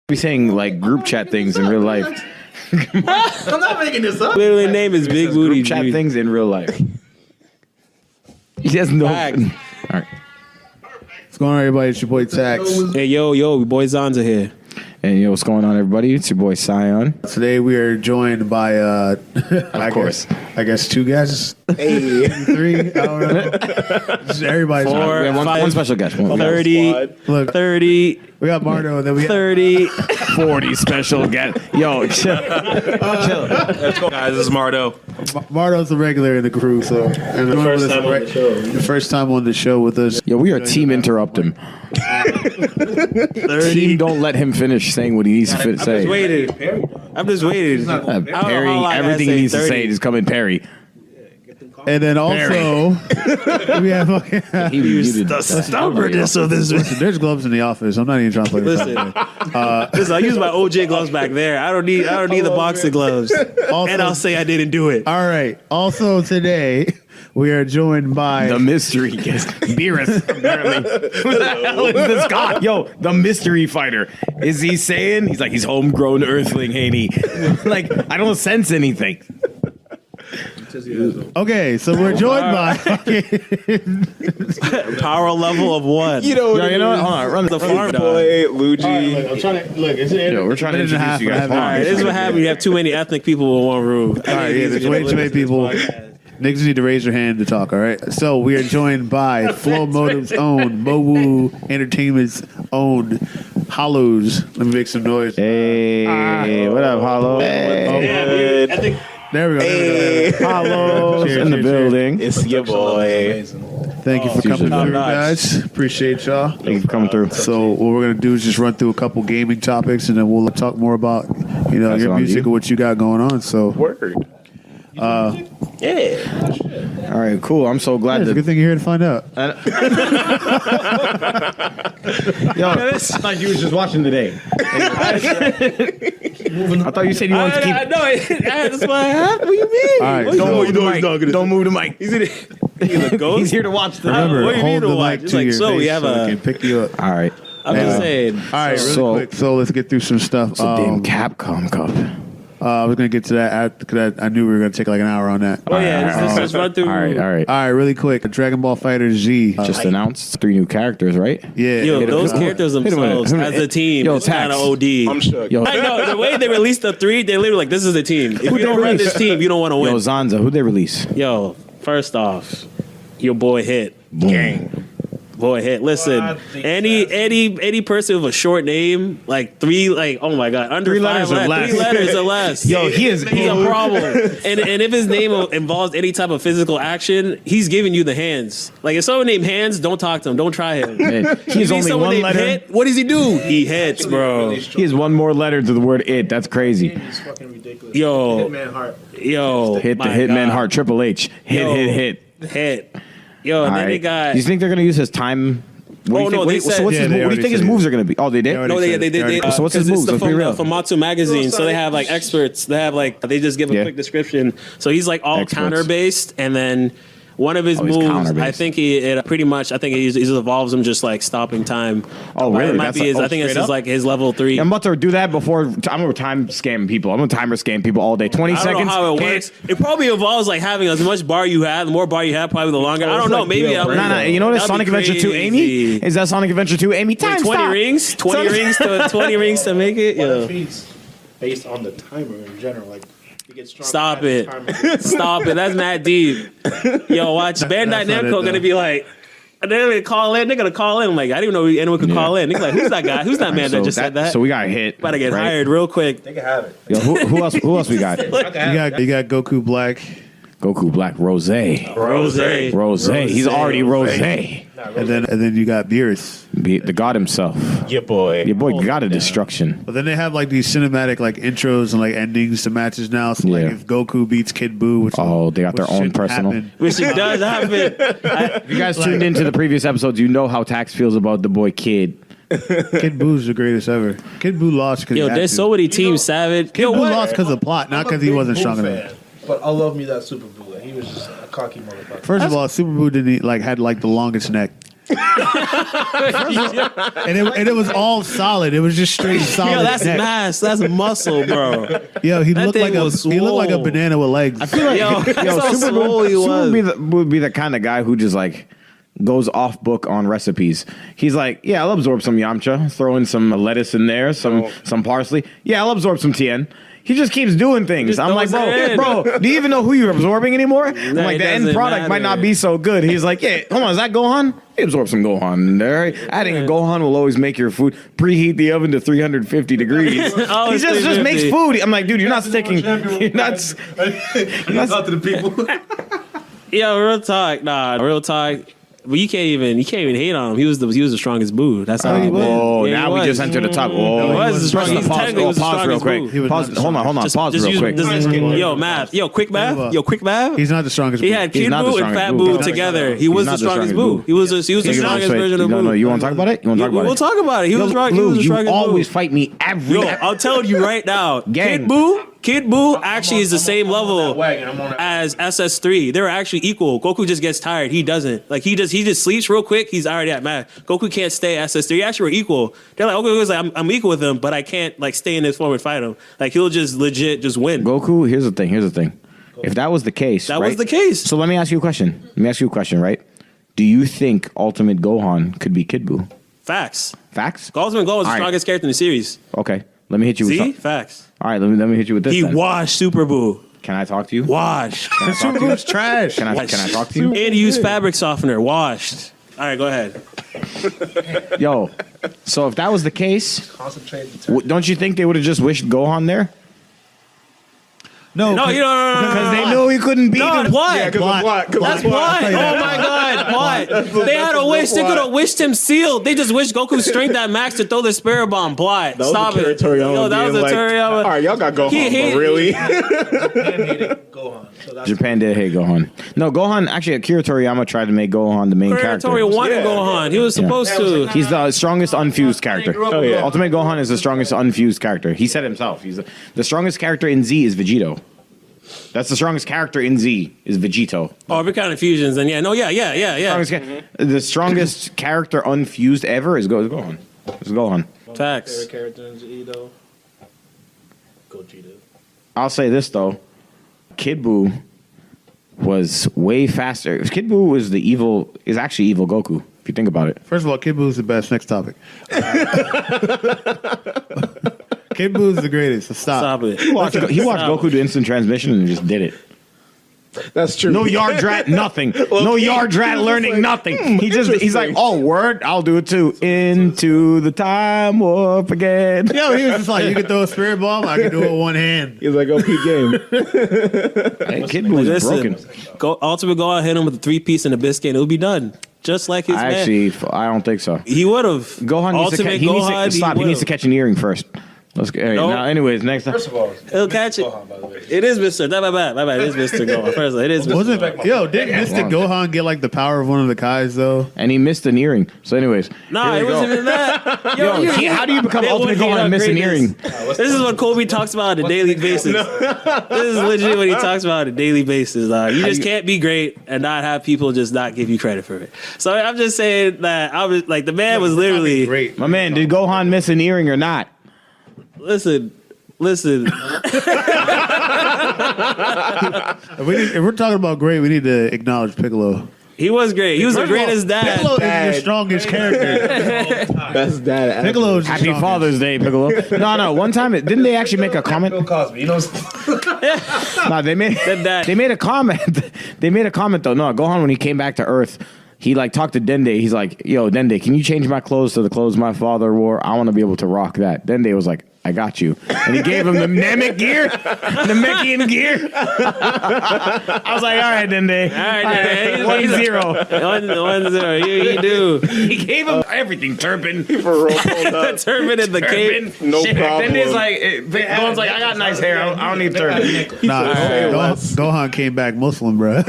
Be saying like group chat things in real life. I'm not making this up. Literally name is Big Booty Group chat G. things in real life. He has no. All right. What's going on, everybody? It's your boy Tax. Hey, yo, boy Zonza here. And yo, what's going on, everybody? It's your boy Sion. Today we are joined by, I guess two guests. Hey. Three. I don't know. Just everybody's Four. We have one special guest. 30. Look, 30. we got Mardo, and then we 30. 40 special guests. Yo, chill. Chill. Let's go, guys. This is Mardo. Mardo's the regular in the crew, so and the first time on the show with us. Yo, we are team interrupt him. Team don't let him finish saying what he needs to say. I'm just waiting. Perry, everything he needs to say is coming Perry. And then also we have The stubbornness of this. listen, there's gloves in the office. I'm not even trying to play this. Listen, I use my OJ gloves back there. I don't need the boxing gloves. Also, And I'll say I didn't do it. all right. Also today we are joined by The mystery guest. Beerus, apparently. Who the hell is this guy? Yo, the mystery fighter. Is he saying? He's like, he's homegrown earthling, ain't he? Like, I don't sense anything. Okay, so we're joined by Power level of one. You know what? Hold on. Run the farm dog. boy, Luigi. I'm trying to look. Is it? Yo, we're trying to Minute and a introduce you half, guys. I Hold have on. This is what happens when you have too many ethnic people in one room. All right, yeah, there's way too many people. Niggas need to raise their hand to talk, all right? So we are joined by Flowmotive's own, MOWU Entertainment's own, hollowz. Let me make some noise. Hey, what up, Hollow? Hey. I think There we go. There we go. Hollow Cheers, in the cheers, building. it's your boy. Thank you for coming usually through, nice. guys. Appreciate y'all. Thank you for coming through. So what we're gonna do is just run through a couple gaming topics, and then we'll talk more about That's your on music you. and what you got going on. So Word. Yeah. All right, cool. I'm so glad it's a that. good thing you're here to find out. Yo, I thought you was just watching today. I thought you said you wanted to keep. That's what happened. What do you mean? All right, What do you so- mean? Move the mic. Don't move the mic. He's a ghost? He's here to watch the. Remember, what do you mean hold to the watch? mic It's to like, your so we face have so a- I can pick you up. All right. I'm just saying. All right, really So- quick. So let's get through some stuff. It's a damn Capcom Cup. I was gonna get to that because I knew we were gonna take like an hour on that. Oh, yeah. Let's run through. All right. All right, really quick. Dragon Ball Fighter Z. Just announced 3 new characters, right? Yeah. Yo, Hit him. those characters Hit him with it. themselves Hit him with as it. a team, Yo, it's kind of Tax. OD. I'm shook. Yo, I know the way they released the 3, they literally like, this is a team. If you they don't run release? this team, you don't want to win. Yo, Zonza, who'd they release? Yo, first off, your boy Hit. Gang. Boy Hit. Listen, any person with a short name, like 3, like, oh my god, under 3 5 letters or less. 3 letters or less. Yo, he's a problem. And if his name involves any type of physical action, he's giving you the hands. Like if someone named Hands, don't talk to him. Don't try him. Man, he's only someone one named letter. Hit, what does he do? He hits, bro. He has one more letter to the word it. That's crazy. It's fucking ridiculous. Yo, Hitman Heart. yo, Hit the my Hitman God. Heart. Triple H. Hit, Yo. hit. Yo, and All then they right. got. Do you think they're going to use his time? What do you think, they so said- what's Yeah, his, they what do you already think his said moves it. are going to be? Oh, they did? already No, said it. they did. So what's his 'cause it's moves? the Let's be real. from Matsu Magazine, so they have like experts. They have like they just give a Yeah. quick description. So he's like all Experts. counter based, and then one of his Oh, he's moves, counter-based. I think he evolves him just like stopping time. Oh, really? It might That's be his, like- I think it's straight his, up? like his level 3. I'm about to do that before. I'm going to time scam people. I'm going to timer scam people all day. 20 I don't seconds. know how it Can't- works. It probably involves like having as much bar you have. The more bar you have, probably the longer. I don't know. Maybe I'm. Nah, you know what is That'd Sonic be Adventure 2 Amy? crazy. Is that Sonic Adventure 2 Amy? Time Wait, 20 stop. rings? 20 rings to 20 rings to make it? What Yeah. if he's based on the timer in general? Like, he gets stronger. Stop as it. the timer goes. Stop it. That's mad deep. Yo, watch. Bandai not it, Namco though. gonna be like, they're gonna call in. They're gonna call in. I'm like, I didn't even know anyone could call in. They're like, who's that guy? Who's that man that just said that? So we got hit. About to get right? hired real quick. They can have it. Yo, who else? Who else we got? You got Goku Black, Goku Black Rose. Rose. He's already Rose. and then you got Beerus. The god himself. Your boy. Your boy God of Destruction. But then they have like these cinematic like intros and like endings to matches now. So like Yeah. if Goku beats Kid Buu, which Oh, they got their which own shouldn't personal. happen. Which it does happen. If you guys tuned into the previous episodes, you know how Tax feels about the boy Kid. Kid Boo's the greatest ever. Kid Buu lost because Yo, there's so many teams savage. Kid Yo, Buu what? lost because of plot, not because he wasn't Boo strong fan, enough. But I love me that Super Boo. He was just a cocky motherfucker. First of all, Super Buu didn't had like the longest neck. and it was all solid. It was just straight solid. Yo, that's neck. mass. That's muscle, bro. Yo, he That looked like thing a was swole. banana with legs. I feel like Yo, that's how swole he was. Would be the kind of guy who just like goes off book on recipes. He's like, yeah, I'll absorb some yamcha, throw in some lettuce in there, some parsley. Yeah, I'll absorb some tien. He just keeps doing things. Just I'm like, throws it in. bro, do you even know who you're absorbing anymore? I'm like, it the end doesn't product might not matter. be so good. He's like, yeah, hold on, is that Gohan? He absorbs some Gohan in there. Adding a Gohan will always make your food preheat the oven to 350 degrees. Oh, He it's just 350. makes food. I'm like, dude, you're not sticking. You're not. Talk to the people. Yo, real talk. Nah, real talk. But you can't even hate on him. He was the strongest boo. That's how he was. Oh, Yeah, now he we was. just entered the top. He Oh, was the strongest. He's technically was the pause real strongest quick. boo. He was Pause. not the Hold on. Pause real quick. Yo, Mav. Yo, quick Mav. Yo, quick Mav. He's not the strongest. He boo. had He's Kid not the Boo and strongest Fat boo. Boo He's not the together. He He's was not the the strongest strongest boo. boo. He was the strongest version of No, boo. you want to talk about it? You want to talk about We'll it? talk about it. He was strong. He Lou, was the you strongest always boo. fight me every. Yo, I'll tell you right now, Gang. Kid Boo actually is the same level wagon. I'm on that. as SS3. They're actually equal. Goku just gets tired. He doesn't. Like he just sleeps real quick. He's already at max. Goku can't stay SS3. Actually, we're equal. They're like, okay, was like, I'm equal with him, but I can't like stay in this form and fight him. Like he'll just legit just win. Goku, here's the thing. If that was the case, That right? was the case. So let me ask you a question. Right? Do you think Ultimate Gohan could be Kid Buu? Facts. Facts? Ultimate Gohan was the All right. strongest character in the series. Okay. Let me hit you with See? something. Facts. All right, let me hit you with this. He then. washed Super Boo. Can I talk to you? Washed. Can I talk to you? Boo's trash. Can I talk to you? And he used fabric softener. Washed. All right, go ahead. Yo, so if that was the case, don't you think they would have just wished Gohan there? No, No, you know, Because they knew he couldn't beat No, him. what? Plot. That's what? Oh my God! What? They had a wish. They could have wished him sealed. They just wished Goku's strength at max to throw the spirit bomb. Blot. That was Stop Akira it. Toriyama Yo, that was being a like, Toriyama. all right, y'all got Gohan, He but really? Japan hated Gohan. So that's Japan did hate Gohan. No, Gohan, actually, Akira Toriyama tried to make Gohan the main character. Toriya wanted Yeah. Gohan. He was supposed to. He's the strongest unfused character. Oh, yeah. Ultimate Gohan is the strongest unfused character. He said himself. He's the strongest character in Z is Vegito. That's the strongest character in Z is Vegito. Oh, if you're counting fusions, then yeah. No, yeah. The strongest character unfused ever is Gohan. It's Gohan. Facts. favorite character in Edo. Gogeta. I'll say this though, Kid Buu was way faster. Kid Buu was is actually evil Goku. If you think about it. First of all, Kid Boo's the best. Next topic. Kid Boo's the greatest. So stop. Stop it. He watched Goku do instant transmission and just did it. That's true. No yard rat, nothing. No yard rat learning nothing. He's like, oh, word, I'll do it too. Into the time warp again. Yo, he was just like, you can throw a spirit bomb, I can do it with one hand. He was like, oh, peak game. Hey, Kid Buu was Listen, broken. Ultimate Gohan hit him with a 3-piece and a biscuit, and it'll be done. Just like his man. I don't think so. He would have. Gohan needs to Ultimate he Gohan, needs to stop. He needs to catch an earring first. Let's go. Nope. Now, anyways, next time. First of all, He'll catch it. Gohan, by the way. It is Mr. My bad. It is Mr. Gohan. First, it is Mr. Wasn't yo, didn't Mystic Gohan get like the power of one of the Kais though? And he missed an earring. So, anyways. Nah, here it we wasn't go. even that. Yo, how do you become They Ultimate would hate Gohan on and miss an greatness. earring? This is what Kobe talks about on a daily basis. This is legit what he talks about on a daily basis. You just can't be great and not have people just not give you credit for it. So I'm just saying that I was like the man was literally Great. My man, did Gohan miss an earring or not? listen. If we're talking about great, we need to acknowledge Piccolo. He was great. He was the First of all, greatest dad. Piccolo is your strongest character. Best dad ever. Piccolo is your Happy strongest. Father's Day, Piccolo. No. One time, didn't they actually make a comment? Bill Cosby, you know. No, they made that. they made a comment. They made a comment though. No, Gohan when he came back to Earth, he like talked to Dende. He's like, "Yo, Dende, can you change my clothes to the clothes my father wore? I want to be able to rock that." Dende was like, "I got you," and he gave him the Namek gear, the Namekian gear. I was like, "All right, Dende, All right, Dende. 1-0." 1-0. You do. He gave him everything, turban. For real, pulled up. Turban in the cape. Turban, No shit. problem. Dende's like, Gohan's like, I got nice hair. I don't need turban. Nah, Say less. Gohan came back Muslim, bro.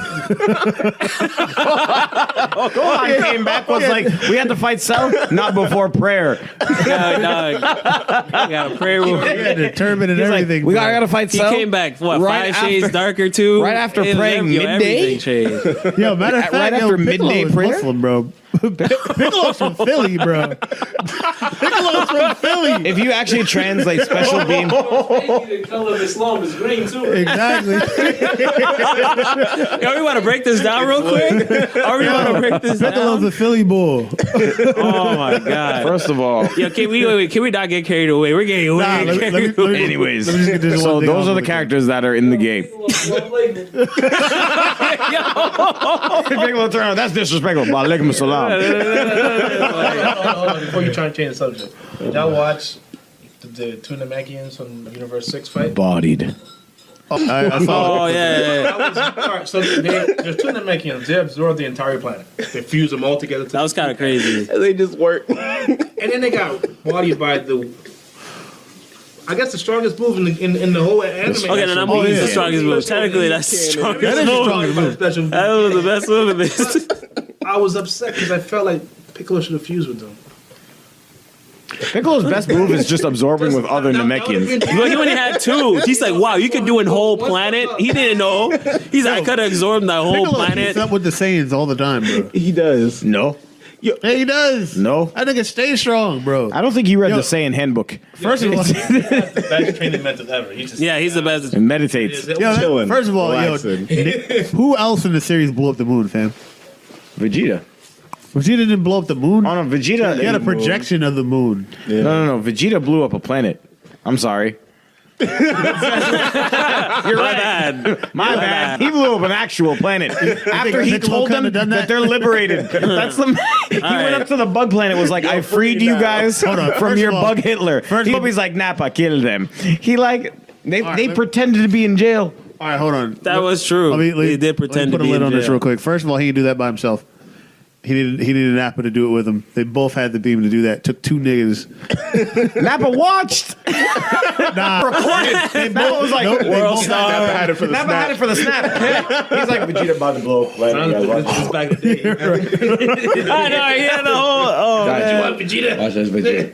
Gohan came back was like, we had to fight Cell, not before prayer. Dog. Got a prayer room. He had the turban and He's like, everything. we bro. gotta fight He Cell. came back, what, Right 5 shades after- darker too? right after It- praying yo, midday? everything changed. Yo, matter of fact, right yo, after Piccolo midday is prayer? Muslim, bro. Piccolo's from Philly, bro. Piccolo's from Philly. If you actually translate special beam, The color of Islam is green too. Exactly. Yo, we want to break this down real quick. Or we want to break this Piccolo's down? a Philly bull. Oh my god. first of all, Yo, can we not get carried away? We're getting way Nah, carried away. anyways, let me just get this so one thing those off are the with characters that are in the game. Piccolo turn around, that's disrespectful. Alaikum salam. Hold on, before you try and change the subject. Did y'all watch the Toonamians on the Universe 6 fight? Bodied. I saw Oh it. yeah. Alright, so there's Toonamians. They absorb the entire planet. They fuse them all together. That was kind of crazy. They just work. And then they got bodied by I guess the strongest move in the whole anime. Okay, then I'm Oh, moving yeah. the strongest move. Technically, that's the strongest That is the move. strongest move. Special. That was the best move in this. I was upset because I felt like Piccolo should have fused with them. Piccolo's best move is just absorbing with other Namekians. But he only had two. He's like, wow, you could do a whole planet. He didn't know. He's like, I could have absorbed the whole Piccolo planet. keeps up with the Saiyans all the time, bro. He does. No, Yeah, he does. No. That nigga stay strong, bro. I don't think he read Yo. the Saiyan handbook. First of all, The best training method ever. He just Yeah, he's the best. And meditates. Chilling, first of all, relaxing. who else in the series blew up the moon, fam? Vegeta. Vegeta didn't blow up the moon. Oh no, Vegeta. He had a projection of the moon. No. Vegeta blew up a planet. I'm sorry. You're right. Bad. My bad. He blew up an actual planet after he Piccolo told them kinda done that that? they're liberated. That's the. He went up to the bug planet. Was like, I freed you guys Hold on, from first your of all- bug Hitler. He's like, Nappa, kill them. He like they pretended to be in jail. All right, hold on. That was true. He did pretend to put be a lid in on this jail. real quick. First of all, he didn't do that by himself. He needed Nappa to do it with him. They both had the beam to do that. Took two niggas. Nappa watched. Nah, Recorded. Nappa was like, nope, they World both star. Nappa had it for the Nappa snap. had it for the snap. He's like, Vegeta about to blow up. This is back in the day. I know. He had the whole. Oh, man. What, Vegeta? Watch this, Vegeta.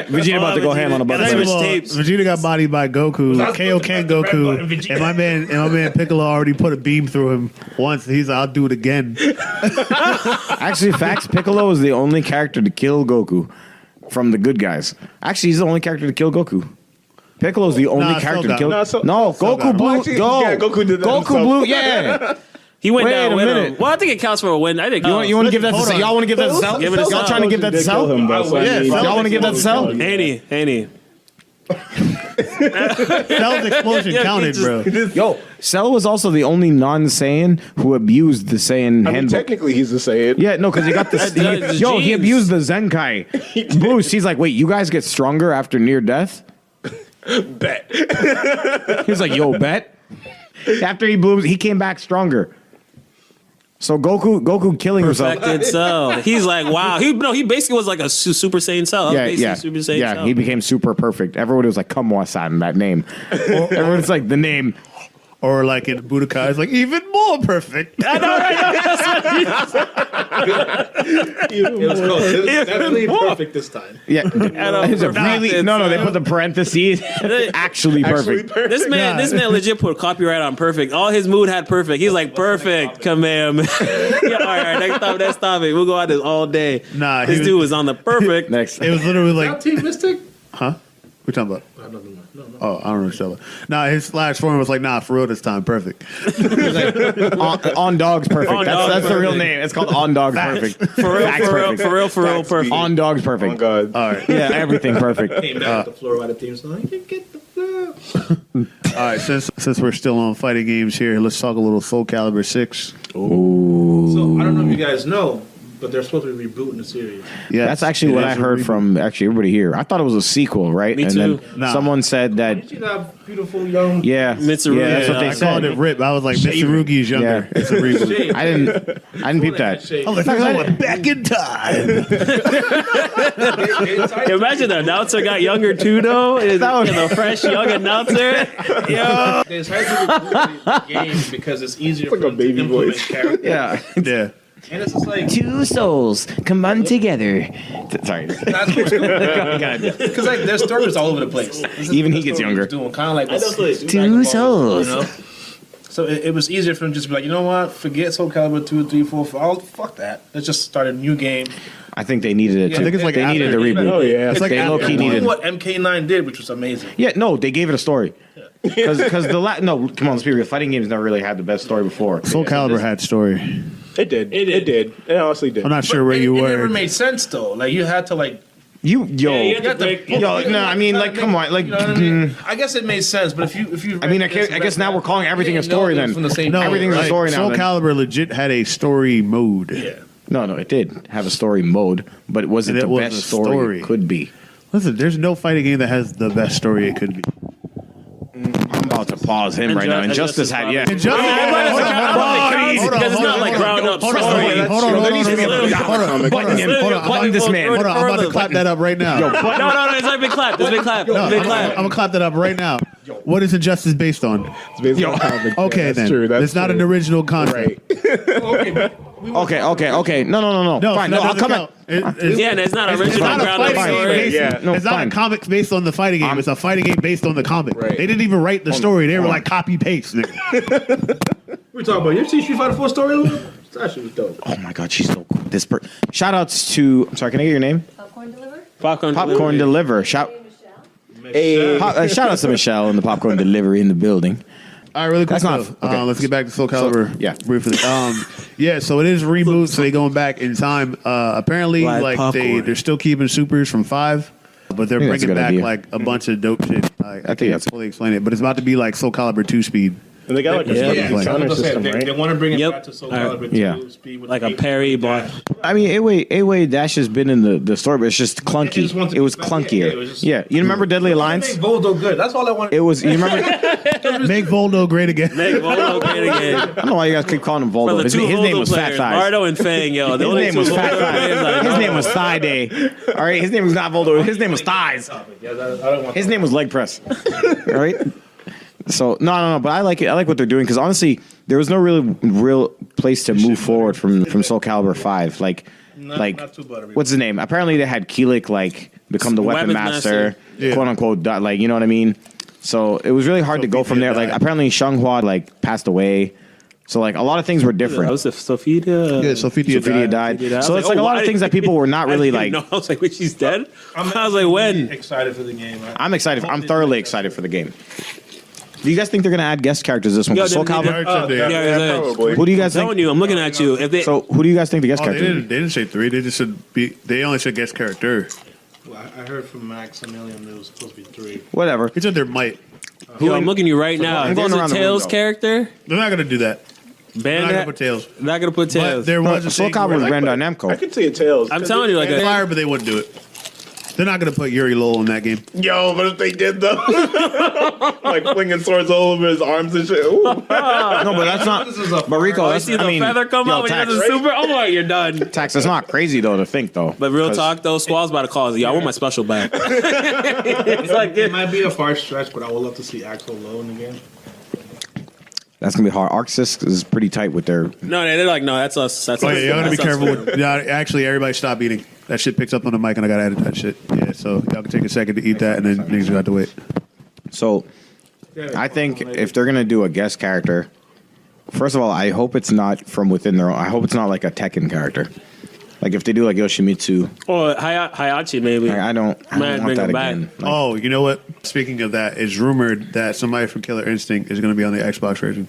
Vegeta about to go ham on a bug That's Second of planet. which all, tapes. Vegeta got bodied by Goku. I was supposed to Kaioken press the red button, Goku. Vegeta. And my man Piccolo already put a beam through him once. He's like, I'll do it again. Actually, facts. Piccolo is the only character to kill Goku from the good guys. Actually, he's the only character to kill Goku. Piccolo's the only Nah, character to Cell kill. got him. No, Cell got Goku him. blew. Well, actually, Go. yeah, Goku did that Goku himself. blew. Yeah. He went Wait down a with minute. him. Well, I think it counts for a win. I think You want to give that to Hold Cell? on. Y'all want to give that to Cell? Give it to Y'all Cell. trying to give that to Cell? Yeah, Y'all want to give that to Cell? Haney. Cell's explosion Yeah, counted, he bro. Yo, Cell was also the only non-Saiyan who abused the Saiyan I mean, handbook. technically, he's a Saiyan. Yeah, no, because he got That's the. Yo, he genes. abused the Zenkai boost. He's like, wait, you guys get stronger after near death? Bet. He was like, yo, bet. After he blew, he came back stronger. So Goku killing himself. Perfected Cell. He's like, wow. He basically was like a Super Saiyan Cell. Yeah, Basically yeah, Super Saiyan yeah. Cell. He became super perfect. Everyone was like, "Kamo-san," that name. Everyone's like, the name. Or like in Budokai, it's like even more perfect. It was close. It was definitely perfect this time. Yeah, it's a really no. They put the parentheses. Actually perfect. This man legit put copyright on perfect. All his mood had perfect. He's like, perfect. Come here, man. Yeah, all right, next topic. We'll go at this all day. Nah, This dude was on the perfect. Next. It was literally Now like, Team Mystic? huh? We're talking about. No. Oh, I don't know what you're talking about. Nah, his last form was like, nah, for real this time, perfect. On Dogs Perfect. On That's Dogs the real Perfect. name. It's called On Dogs Perfect. For real, Facts perfect. perfect. On Dogs Oh, Perfect. God. All right. Yeah, everything perfect. Came back with the floor by the team song. You get the floor. All right, since we're still on fighting games here, let's talk a little Soul Calibur 6. So I don't know if you guys know, but they're supposed to be rebooting the series. Yeah, That's actually what I heard from actually everybody here. I thought it was a sequel, right? Me and too. then Nah. someone said Did you that, see that beautiful young? yeah, Mitsurugi. yeah, that's what they I called it said. RIP. I was like, Mitsurugi is younger. Yeah. It's a reboot. Shade. I didn't peep that. Shade. Oh, I went back in time. Imagine the announcer got younger too, though. The fresh young announcer. Yo. It's hard to reboot the game because it's easier for like a them baby to implement voice. characters. Yeah, Yeah. And it's just like two souls combined together. Sorry. that's what's because like their stories all over the place. This is Even what he the gets story younger. is doing kind of like what Two souls. you know. So it was easier for them just to be like, you know what? Forget Soul Calibur 2, 3, 4, 5. Fuck that. Let's just start a new game. I think they needed it. Yeah, too. I think it's like they needed after- the reboot. Oh, yeah. It's like they low key doing needed. what MK9 did, which was amazing. Yeah, no, they gave it a story. Because no, come on, let's be real. Fighting games never really had the best story before. Soul Calibur had story. It did. It did. It honestly did. I'm not sure where it, you it were. never made sense though. Like you had to like. You you had to break- no, I mean, like, come on, like, You know what I mean? I guess it made sense, but if you I mean, I guess now we're calling everything a story then. From the same No, everything's a like, story now, Soul then. Calibur legit had a story mode. Yeah. No, it did have a story mode, but it wasn't And it the was best a story story. it could be. Listen, there's no fighting game that has the best story it could be. I'm about to pause him right now. Injustice had, yeah. Injustice. Because it's not like ground up Hold on, story. hold on. Button this man. Hold on, I'm about to clap that up right now. No, it's not been clapped. It's been clapped. No, It's been I'm clapped. gonna clap that up right now. What is Injustice based on? It's based on comic. Okay, that's then. True. That's It's not true. an original concept. Right. Okay. No. No, Fine. that No, I'll doesn't come count. It's Yeah, and it's not it's original not a ground up fighting game story. based. Yeah. No, It's not fine. a comic based on the fighting game. It's a fighting game based on the comic. Right. They didn't even write the story. They were like copy paste. We're talking about. You ever see Street Fighter 4 story? That shit was dope. Oh my God, she's so cool. Shout outs to. I'm sorry. Can I get your name? Popcorn deliver? Popcorn Deliver. Shout outs to Michelle and the Popcorn Delivery in the building. All right, really quick. That's not- stuff. okay. Let's get back to Soul Calibur. yeah. briefly. Yeah, so it is reboot. So they going back in time. Apparently, Live like popcorn. they're still keeping supers from 5, but they're I think that's a bringing good back idea. like a bunch of dope shit. I think can't that's- fully explain it, but it's about to be like Soul Calibur 2 speed. And they got like a Yeah. fucking I counter was gonna say, system, they right? want to bring it Yep. back to Soul Alright. Calibur 2 Yeah. speed with Like a the parry block. I mean, A-Way Dash has been in the story, but it's just clunky. just wanted to It was be back. clunkier. Yeah, it was just- Yeah, you remember Deadly Alliance? Make Voldo good. That's all I wanted. It was. You remember? Make Voldo great again. Make Voldo great again. I don't know why you guys keep calling him For Voldo. the His two name Voldo was Fat players, Thighs. Bardo and Fang, yo. The His only name two was Fat Voldo players I Thighs. know. His name was Thigh Day. All right, his name was not Voldo. His name was Thighs. Yeah, I don't want His name was Leg Press. All right. So no, but I like it. I like what they're doing because honestly, there was no real place to move forward from Soul Calibur 5. Like not too buttery. what's his name? Apparently they had Keelik like become the weapon Weapons master, master. quote unquote. Like you know what I mean. So it was really hard to go from there. Like died. apparently Xianghua like passed away. So like a lot of things were different. Was it Sophia? Yeah, Sophia Sophia died. So it's like a lot of things that people were not really like. No, I was like, wait, she's dead? I was like, when? Excited for the game. I'm excited. I'm thoroughly excited for the game. Do you guys think they're gonna add guest characters this one? Yo, For Soul they- Calibur? Yeah, Probably. Who do you guys I'm telling think? you, I'm looking at you. If they, So who do you guys think the guest Oh, they character? didn't say 3. They just said they only said guest character. Well, I heard from Maximilian there was supposed to be 3. Whatever. He said there might. yo, I'm looking at you right now. I'm If there's going a around the room, Tails though. character, They're not gonna do that. They're not gonna Bandit, put Tails. not gonna put But Tails. there was a Soul thing Calibur where, was like, ran by I Namco. could see a Tails. I'm telling you, like a, Fire, but they wouldn't do it. They're not gonna put Yuri Lowell in that game. Yo, but if they did though, like flinging swords all over his arms and shit. Ooh. No, but that's not. But Rico, you that's, see the I mean, feather come yo, out when he Tax, does a super. Oh my, you're done. Tax, that's not crazy though to think though. But real 'Cause- talk though, Squall's about to call us. Yo, I want my special back. It's like It might be a far stretch, but I would love to see Axel Low in the game. That's gonna be hard. Arxis is pretty tight with their. no, they're like, no, that's us. That's Oh us. yeah, you gotta be That's us. careful. With, yeah, actually, everybody stop eating. That shit picks up on the mic, and I gotta edit that shit. Yeah, so y'all can take a second to eat that, and then niggas got to wait. So, I think if they're gonna do a guest character, first of all, I hope it's not from within their own. I hope it's not like a Tekken character. Like if they do like Yoshimitsu, Or Hayachi maybe. I don't Man, want bring that him back. again. Like, Oh, you know what? Speaking of that, it's rumored that somebody from Killer Instinct is going to be on the Xbox version.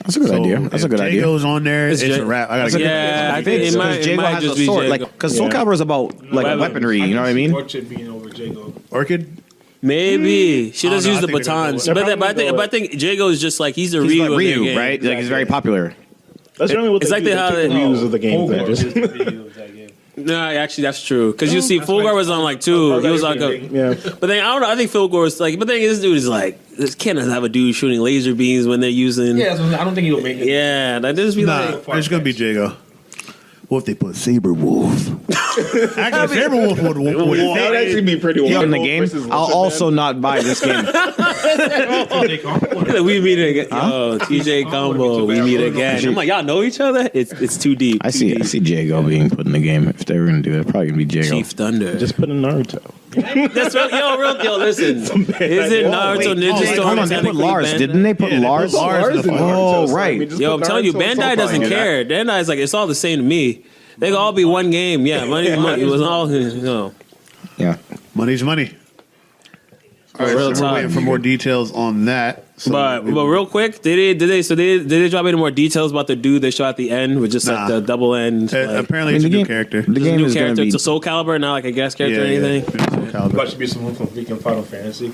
that's a good idea. That's a good idea. Jago's on there. It's It's a Ja- wrap. I That's gotta a get good- Yeah, I If think it's- it 'cause might Jago has just a be sword. Jago. Like, because Soul Calibur is about like Weapon. weaponry. You know what I mean? Orchard being over Jago. Orchid. Maybe she does no, use I the think they're gonna batons, go with- but I think Jago is just like he's the He's Ryu, like of their Ryu, game. right? Like he's very popular. That's generally what It's they like do. they how They they- take the views of the game. Fulgor Just, is the video of that game. No, actually that's true. Because you see, Fulgor was on like 2. He was like a. yeah. But then I don't know. I think Fulgor is like. But then this dude is like. This can't have a dude shooting laser beams when they're using. Yeah, so I don't think he'll make it. Yeah, that just be Nah, like. it's going to be Jago. What if they put Saber Wolf? Actually, Saber Wolf would That would actually be pretty In wild. the game, versus I'll Lizard also Man. not buy this game. We meet again. Yo, TJ combo. We meet again. I'm like, y'all know each other? It's too deep. I too see deep. Jago being put in the game. If they were gonna do it, probably gonna be Jago. Chief Thunder. Just put in Naruto. That's real. Listen, is it Naruto Ninja Storm? Hold on, they put technically Lars. banned? Didn't they put Lars? Lars in Oh, Naruto, right. so just Yo, I'm put telling you, Naruto and Bandai Soul doesn't Calibur. care. Bandai's like, it's all the same to me. They can all be one game. Yeah, money. It was all, Yeah. Money's money. All right, real so we're talk. waiting for more details on that. So But real quick, did they drop any more details about the dude they shot at the end with just like Nah. the double end? Like, apparently I it's mean, a the new game- character. The game new is going character. to be. It's a Soul Calibur, not like a guest character or anything. Soul Calibur. There should be some room for freaking Final Fantasy.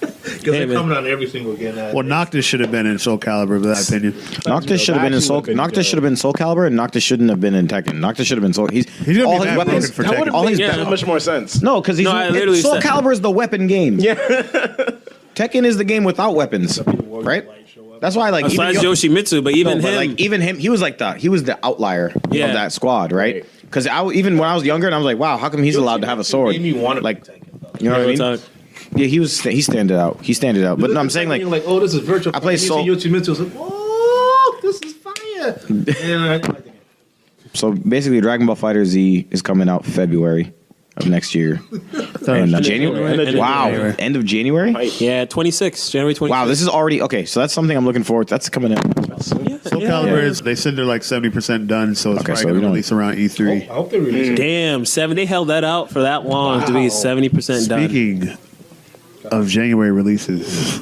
Because Hey, they're man. coming on every single game. Well, Noctis should have been in Soul Calibur, in my opinion. Noctis should have been in Soul. That actually would've been Noctis should have been Soul Calibur, and Noctis shouldn't have been in Tekken. Noctis should have been Soul. He's gonna all be his that weapons. broken for That Tekken. would All have his made Yeah. so much more sense. no, because No, I literally Soul said- Calibur is the weapon game. Yeah. Tekken is the game without weapons, right? That's why, like, even Besides Yoshimitsu, but even no, but, him. like, even him, he was the outlier Yeah. of that squad, right? Right. Because even when I was younger, and I was like, wow, how come he's allowed to have a sword? Made me want to Like, Tekken, though. you know what I mean? Talk. Yeah, he standed out. He standed out. But no, I'm saying, like, You're oh, this is virtual. I play Soul- Yoshimitsu. I was like, oh, this is fire. And I didn't like the game. so basically, Dragon Ball Fighter Z is coming out February of next year. And January? Wow, end of January? Yeah, January 26th. Wow, this is already okay. So that's something I'm looking forward to. That's coming in. Soul Calibur is, they said they're like 70% done, so it's Okay, probably so going we to don't- release around E3. I hope they release it. Damn, 7. They held that out for that long to be 70% done. Speaking of January releases,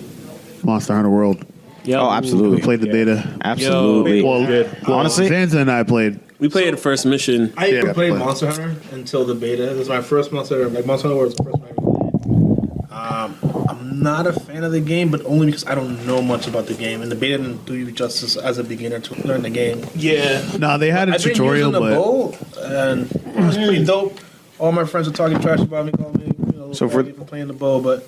Monster Hunter World. Yo, Oh, We absolutely. played the beta. Absolutely. Well, Honestly, Zanza and I played. We played the first mission. I Yeah, even played play. Monster Hunter until the beta. This is my first Monster Hunter. Like, Monster Hunter was the first one I ever played. I'm not a fan of the game, but only because I don't know much about the game. And the beta didn't do you justice as a beginner to learn the game. Yeah. No, they had a I've been tutorial, using the but bow, and it was pretty dope. All my friends were talking trash about me, calling me, So for- for playing the bow, but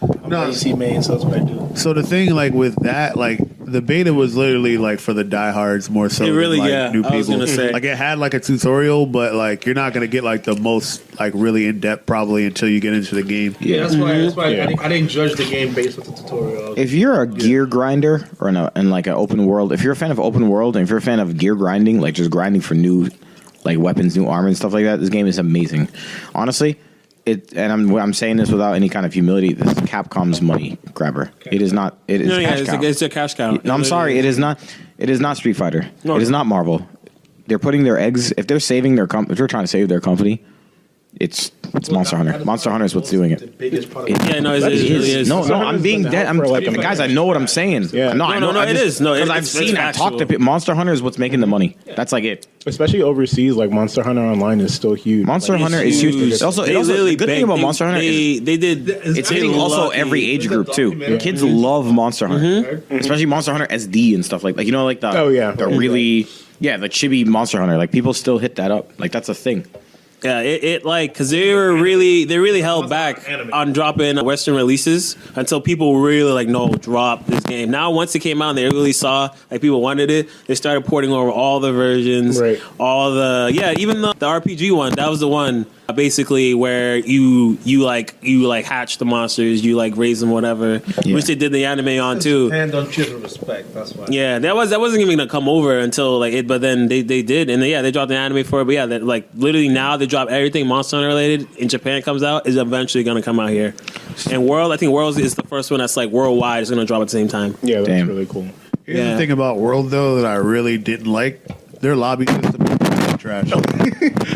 I'm No. an AC main, so that's what I do. so the thing, like with that, like the beta was literally like for the diehards more so It really- than like yeah, new I was people. gonna say. Like it had like a tutorial, but like you're not gonna get like the most like really in depth probably until you get into the game. Yeah, that's why. Yeah. I didn't judge the game based on the tutorial. if you're a gear grinder or in like an open world, if you're a fan of open world and if you're a fan of gear grinding, like just grinding for new like weapons, new armor and stuff like that, this game is amazing. Honestly, I'm saying this without any kind of humility. This is Capcom's money grabber. It is not. It is No, yeah, cash cow. it's a cash cow. No, I'm sorry. It is not. It is not Street Fighter. No. It is not Marvel. They're putting their eggs. If they're saving their if they're trying to save their company, it's Monster Hunter. Monster Hunter is what's doing The it. biggest part. It- Yeah, no, It it is. really is. No, Monster I'm Hunter's being been dead. out I'm for like a guys. I minute. know what I'm saying. Yeah. No, I know. No, I it just- is. No, because it's I've seen. I talked to people. Monster Hunter is what's making the money. That's like it. Especially overseas, like Monster Hunter Online is still huge. Monster Like, Hunter is huge. It's also, They it also literally the good thing begged- about Monster Hunter is they did. it's they hitting also love every the- age group too. documentary. Kids love Monster Hunter, especially Monster Hunter SD and stuff like you know like the Oh, yeah. the really the chibi Monster Hunter, like people still hit that up, like that's a thing. Yeah, it like because they really held back Anime. on dropping Western releases until people really like no drop this game. Now once it came out, and they really saw like people wanted it. They started porting over all the versions, Right. all the even the RPG one. That was the one basically where you hatch the monsters, you like raise them, whatever. Yeah. Which they did the anime on too. And don't treat with respect. That's why. Yeah, that wasn't even gonna come over until like it, but then they did, and they dropped an anime for it. But yeah, that like literally now they drop everything Monster Hunter related in Japan comes out is eventually gonna come out here. And I think World is the first one that's like worldwide is gonna drop at the same time. Yeah, that's Damn. really cool. Here's Yeah. the thing about World though that I really didn't like. Their lobby system is trash.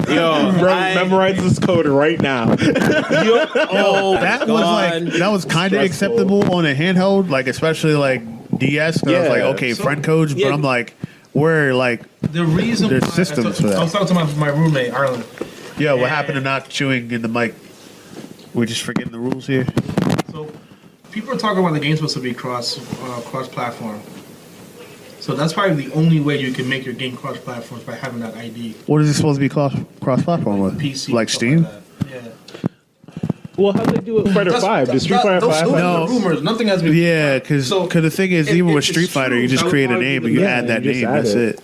Yo, Memorize this code right now. That was kind of Stressful. acceptable on a handheld, like especially like DS. I was Yeah. like, okay, So- friend codes, but Yeah. I'm like, where like, The reason There's why systems for that. I was talking to my roommate Arlen. yeah, what happened to not chewing in the mic? We're just forgetting the rules here. So people are talking about the game's supposed to be cross platform. So that's probably the only way you can make your game cross platform is by having that ID. What is it supposed to be cross platform with? PC, Like stuff Steam? that. Yeah. Well, how they do it? Fighter That's- 5. Does Street that- Fighter those 5? are No. the rumors. Nothing has been. Yeah, because So, the thing is, if- even if with it's Street Fighter, true, you just that would create a probably name be and you the- add that you just name. add That's it. it.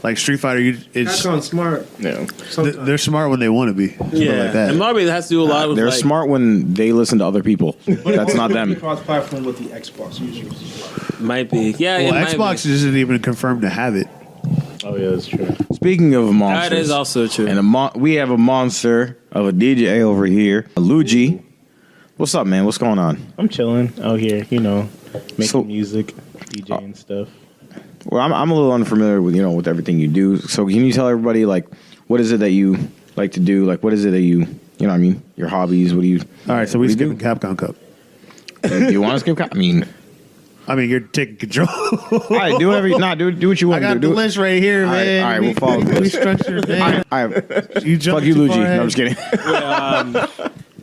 Like Street Fighter, it's Capcom's smart. No. Sometimes. they're smart when they want to be. It's not yeah, like that. and probably that has to do a lot with They're like, smart when they listen to other people. That's not them. Cross platform with the Xbox users. Might be, yeah. Well, it might Xbox be. isn't even confirmed to have it. Oh yeah, that's true. Speaking of monsters, That is also true. and we have a monster of a DJ over here, Luigi. What's up, man? What's going on? I'm chilling out here, making So- music, DJing stuff. Well, I'm a little unfamiliar with with everything you do. So can you tell everybody like what is it that you like to do? Like what is it that you what I mean? Your hobbies? What do you? All right, so we what do you skipping Capcom Cup. do? You want to skip? I mean, You're taking control. all right, do whatever. Do what you I want got to the do. list right here, right, man. all right, we'll follow the We list. structured, man. All right, You jumped fuck you, too Luigi. far No, ahead. I'm just kidding.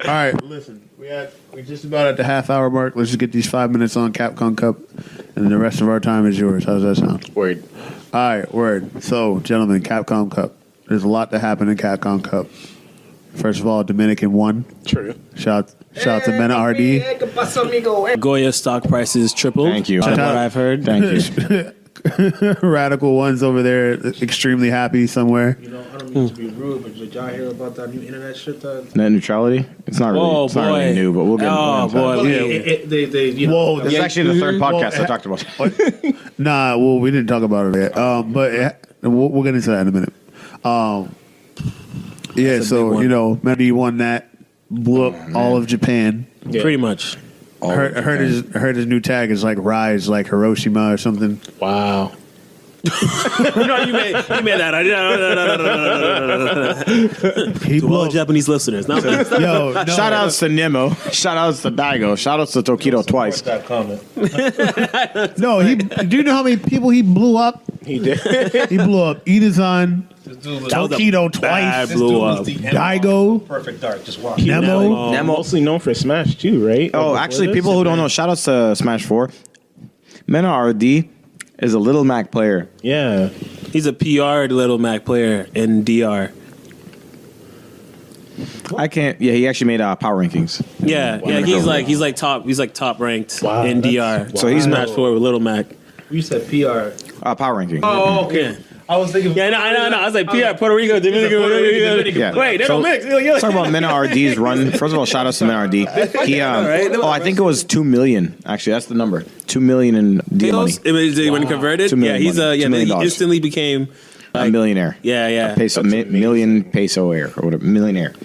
All right, listen. We're just about at the half-hour mark. Let's just get these 5 minutes on Capcom Cup, and then the rest of our time is yours. How does that sound? Word. All right, word. So, gentlemen, Capcom Cup. There's a lot that happened in Capcom Cup. First of all, Dominican won. True. Shout out to Mena RD. Goya stock prices tripled. Thank you. From Shout what out. I've heard. Thank you. Radical ones over there, extremely happy somewhere. I don't mean to be rude, but did y'all hear about that new internet shit? That Net neutrality. It's not really. Oh, it's not really boy. new, but we'll get. Oh, into that. boy. they Whoa, This is actually the third podcast I talked about. Nah, well, we didn't talk about it yet. We'll get into that in a minute. Yeah, That's a so big one. Mena RD won that, blew up all of Japan. Yeah. Pretty much. Heard his new tag is like Rise, like Hiroshima or something. Wow. No, you made that. He To blew all up. Japanese listeners. Not Yo, no. Shout outs to Nemo. Shout outs to Daigo. Shout outs to Tokido twice. that comment. No, do you know how many people he blew up? He did. He blew up Idazan, That was a Tokido bad twice, blew up. Daigo, Perfect dark. Just watch. Nemo. Nemo. Mostly known for Smash too, right? Oh, Before actually, this? people who don't know, shout outs to Smash 4. Mena RD is a Little Mac player. Yeah. He's a PR Little Mac player in DR. I can't. Yeah, he actually made Power Rankings. Yeah, yeah. He's like top ranked Wow, in that's- DR. So he's Smash 4 with Little Mac. You said PR. Power Ranking. Oh, okay. Yeah. I was thinking. Yeah, I know. I was like, PR, Puerto Rico, Dominican. Yeah. Wait, they So, don't mix. Let's talk about Mena RD's run. First of all, shout outs to Mena RD. He, I think it was 2 million. Actually, that's the number. 2 million in deal money. When converted, $2 million he's money. $2 he million. instantly became A millionaire. yeah. Peso, million peso air or whatever. Millionaire.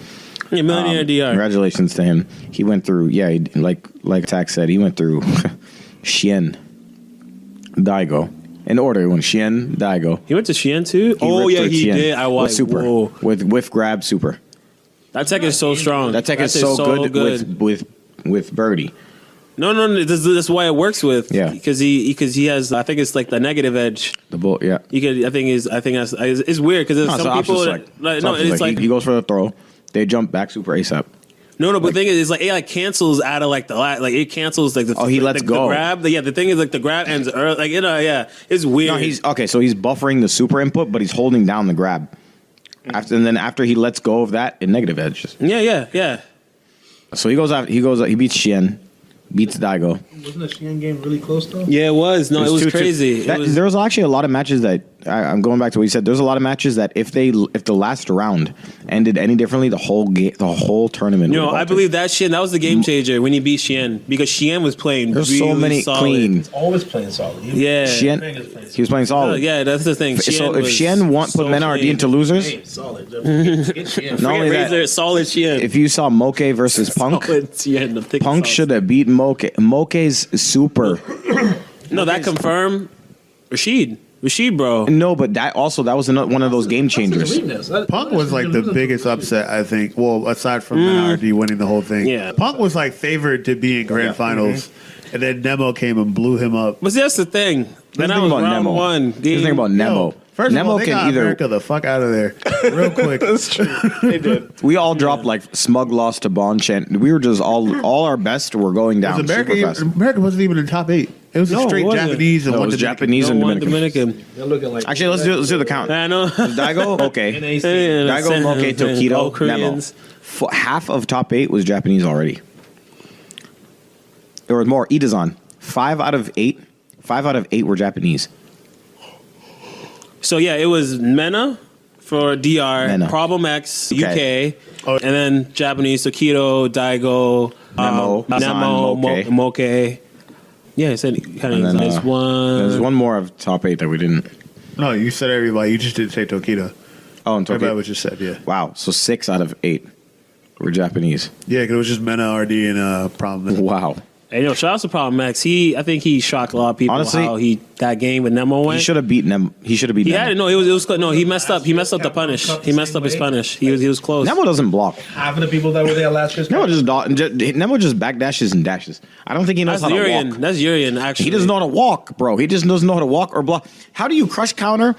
Yeah, millionaire DR. Congratulations to him. He went through. Yeah, like Tax said, he went through Shien, Daigo. In order, he went Shien, Daigo. He went to Shien too. He ripped through He Shien did. I with was super Whoa. with grab super. That tech is so strong. That tech is so good with Birdie. No. That's why it works with. Yeah. Because he has. I think it's like the negative edge. The bull, yeah. You could. I think that's. It's weird because No, some people. It's like he goes for the throw. They jump back super ASAP. No, but the thing is, it like cancels out of like it cancels like the. Oh, he lets the go. grab. The thing is like the grab ends early. Yeah, it's weird. No, he's okay. So he's buffering the super input, but he's holding down the grab. After he lets go of that, it negative edges. Yeah. So he goes out. He beats Shien, beats Daigo. Wasn't the Shein game really close though? Yeah, it was. No, it was 2-2. crazy. There was actually a lot of matches that I'm going back to what you said. There's a lot of matches that if the last round ended any differently, the whole tournament. No, would have I altered. believe that was the game changer when he beat Shien because Shien was playing. There's really so many solid. clean. Always playing solid. Yeah. Shien, he was playing solid. Yeah, that's the thing. So if Shien put Mena RD into losers, Hey, solid. Get Shein. not only that, Razor, solid Shien. if you saw Moke versus Punk, Solid Shien, I'm thinking Punk solid. should have beat Moke. Moke's super. No, that confirmed Rashid, bro. No, but that was one of those game changers. Punk was like the biggest upset, I think. Well, aside from Mena RD winning the whole thing. Yeah. Punk was like favored to be in grand finals. And then Nemo came and blew him up. But see, that's the thing. Then Here's the I thing was about round Nemo. one. Here's the thing about Nemo. First Nemo of all, they can got either. America the fuck out of there real quick. They did. We all dropped like smug loss to Bonchan. We were just all our best were going down super fast. America wasn't even in the top 8. It was No, it straight wasn't. Japanese and No, it one was Dominican. Japanese and One Dominican. Dominican. They're looking like. Actually, let's do the count. I know. Daigo, okay. NAC. Daigo, Moke, All Tokido, Nemo. Koreans. Half of top 8 was Japanese already. There was more. Idazan. 5 out of 8 were Japanese. So yeah, it was Mena for DR, Mena. Problem X, Okay. UK, and then Japanese Tokido, Daigo, Nemo, Nemo, Moke. Moke. Yeah, I said kind And of then, there's one. There's one more of top 8 that we didn't. No, you said everybody. You just didn't say Tokido. Oh, and Everybody Tokyo. was just said, yeah. Wow. So 6 out of 8 were Japanese. Yeah, because it was just Mena, RD, and Problem. Wow. Hey, shout out to Problem X. I think he shocked a lot of people. Honestly, how that game with Nemo went. He should have beaten them. He should have beaten He Nemo. had it. No, it was no. He messed up. He messed up the punish. He messed up his punish. He was close. Nemo doesn't block. Half of the people that were there last year. Nemo just backdashes and dashes. I don't think he knows That's how to Urian. walk. That's Urian. Actually, He doesn't know how to walk, bro. He just doesn't know how to walk or block. How do you crush counter?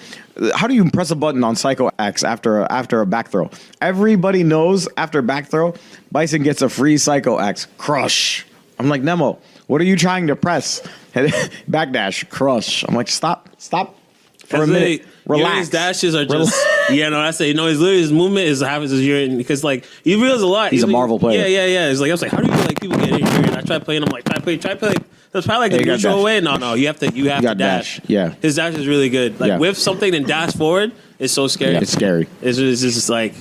How do you press a button on Psycho X after a back throw? Everybody knows after back throw, Bison gets a free Psycho X. Crush. I'm like, Nemo, what are you trying to press? Backdash, crush. I'm like, stop for a minute. Relax. Urian's dashes are just that's it. His movement is half as Urian because like he realizes a lot. He's a Marvel player. Yeah. It's like I was like, how do you like people get Urian? I tried playing him like try play. That's probably like Yeah, a you got neutral dash. way. No, you have to got dash. dash, yeah. His dash is really good. Like Yeah. whip something and dash forward is so scary. It's scary. It's just like.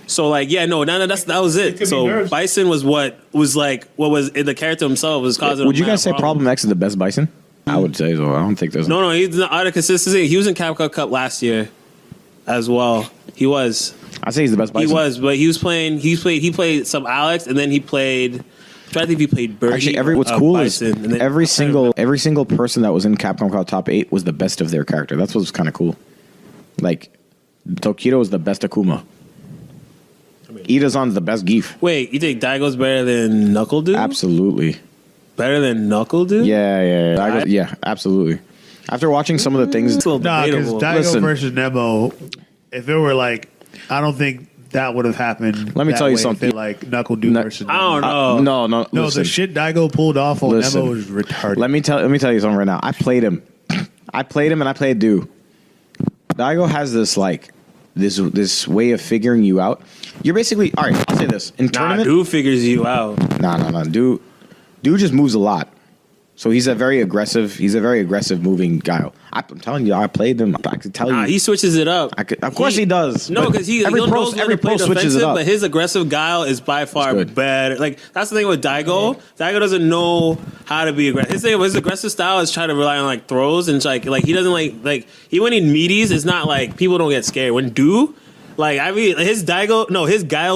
So like that was it. could be So nerves. Bison was what was the character himself was causing. Would you mad guys say problems. Problem X is the best Bison? I would say so. I don't think there's No, he's not out of consistency. He was in Capcom Cup last year, as well. He was. I say he's the best Bison. He was, but he was playing. He played some Alex, and then he played. I'm trying to think if he played Birdie. Actually, what's cool Bison, is and then- every single person that was in Capcom Cup top 8 was the best of their character. That's what's kind of cool. Like Tokido is the best Akuma. Idazan's the best Geef. Wait, you think Daigo's better than Knuckle Dude? Absolutely. Better than Knuckle Dude? Yeah, absolutely. After watching some of the things, It's a little Nah, because debatable. Daigo Listen. versus Nemo, if it were like, I don't think that would have happened. Let me that tell you way if something. it, like Knuckle Dude No- versus I don't Nemo. know. no, No, listen. the shit Daigo pulled off on Listen. Nemo was retarded. Let me tell you something right now. I played him and I played Do. Daigo has this way of figuring you out. You're basically all right. I'll say this in Nah, tournament. Dude figures you out. No. Do just moves a lot. So he's a very aggressive moving guy. I'm telling you, I played him. I could tell you. He switches it up. Of course he does. No, but because every pro knows when to play switches it defensive, up. but his aggressive guile is by far good. better. Like that's the thing with Daigo. Daigo doesn't know how to be aggressive. His aggressive style is trying to rely on like throws and like he doesn't like he when he meaties. It's not like people don't get scared when Like I mean, his guile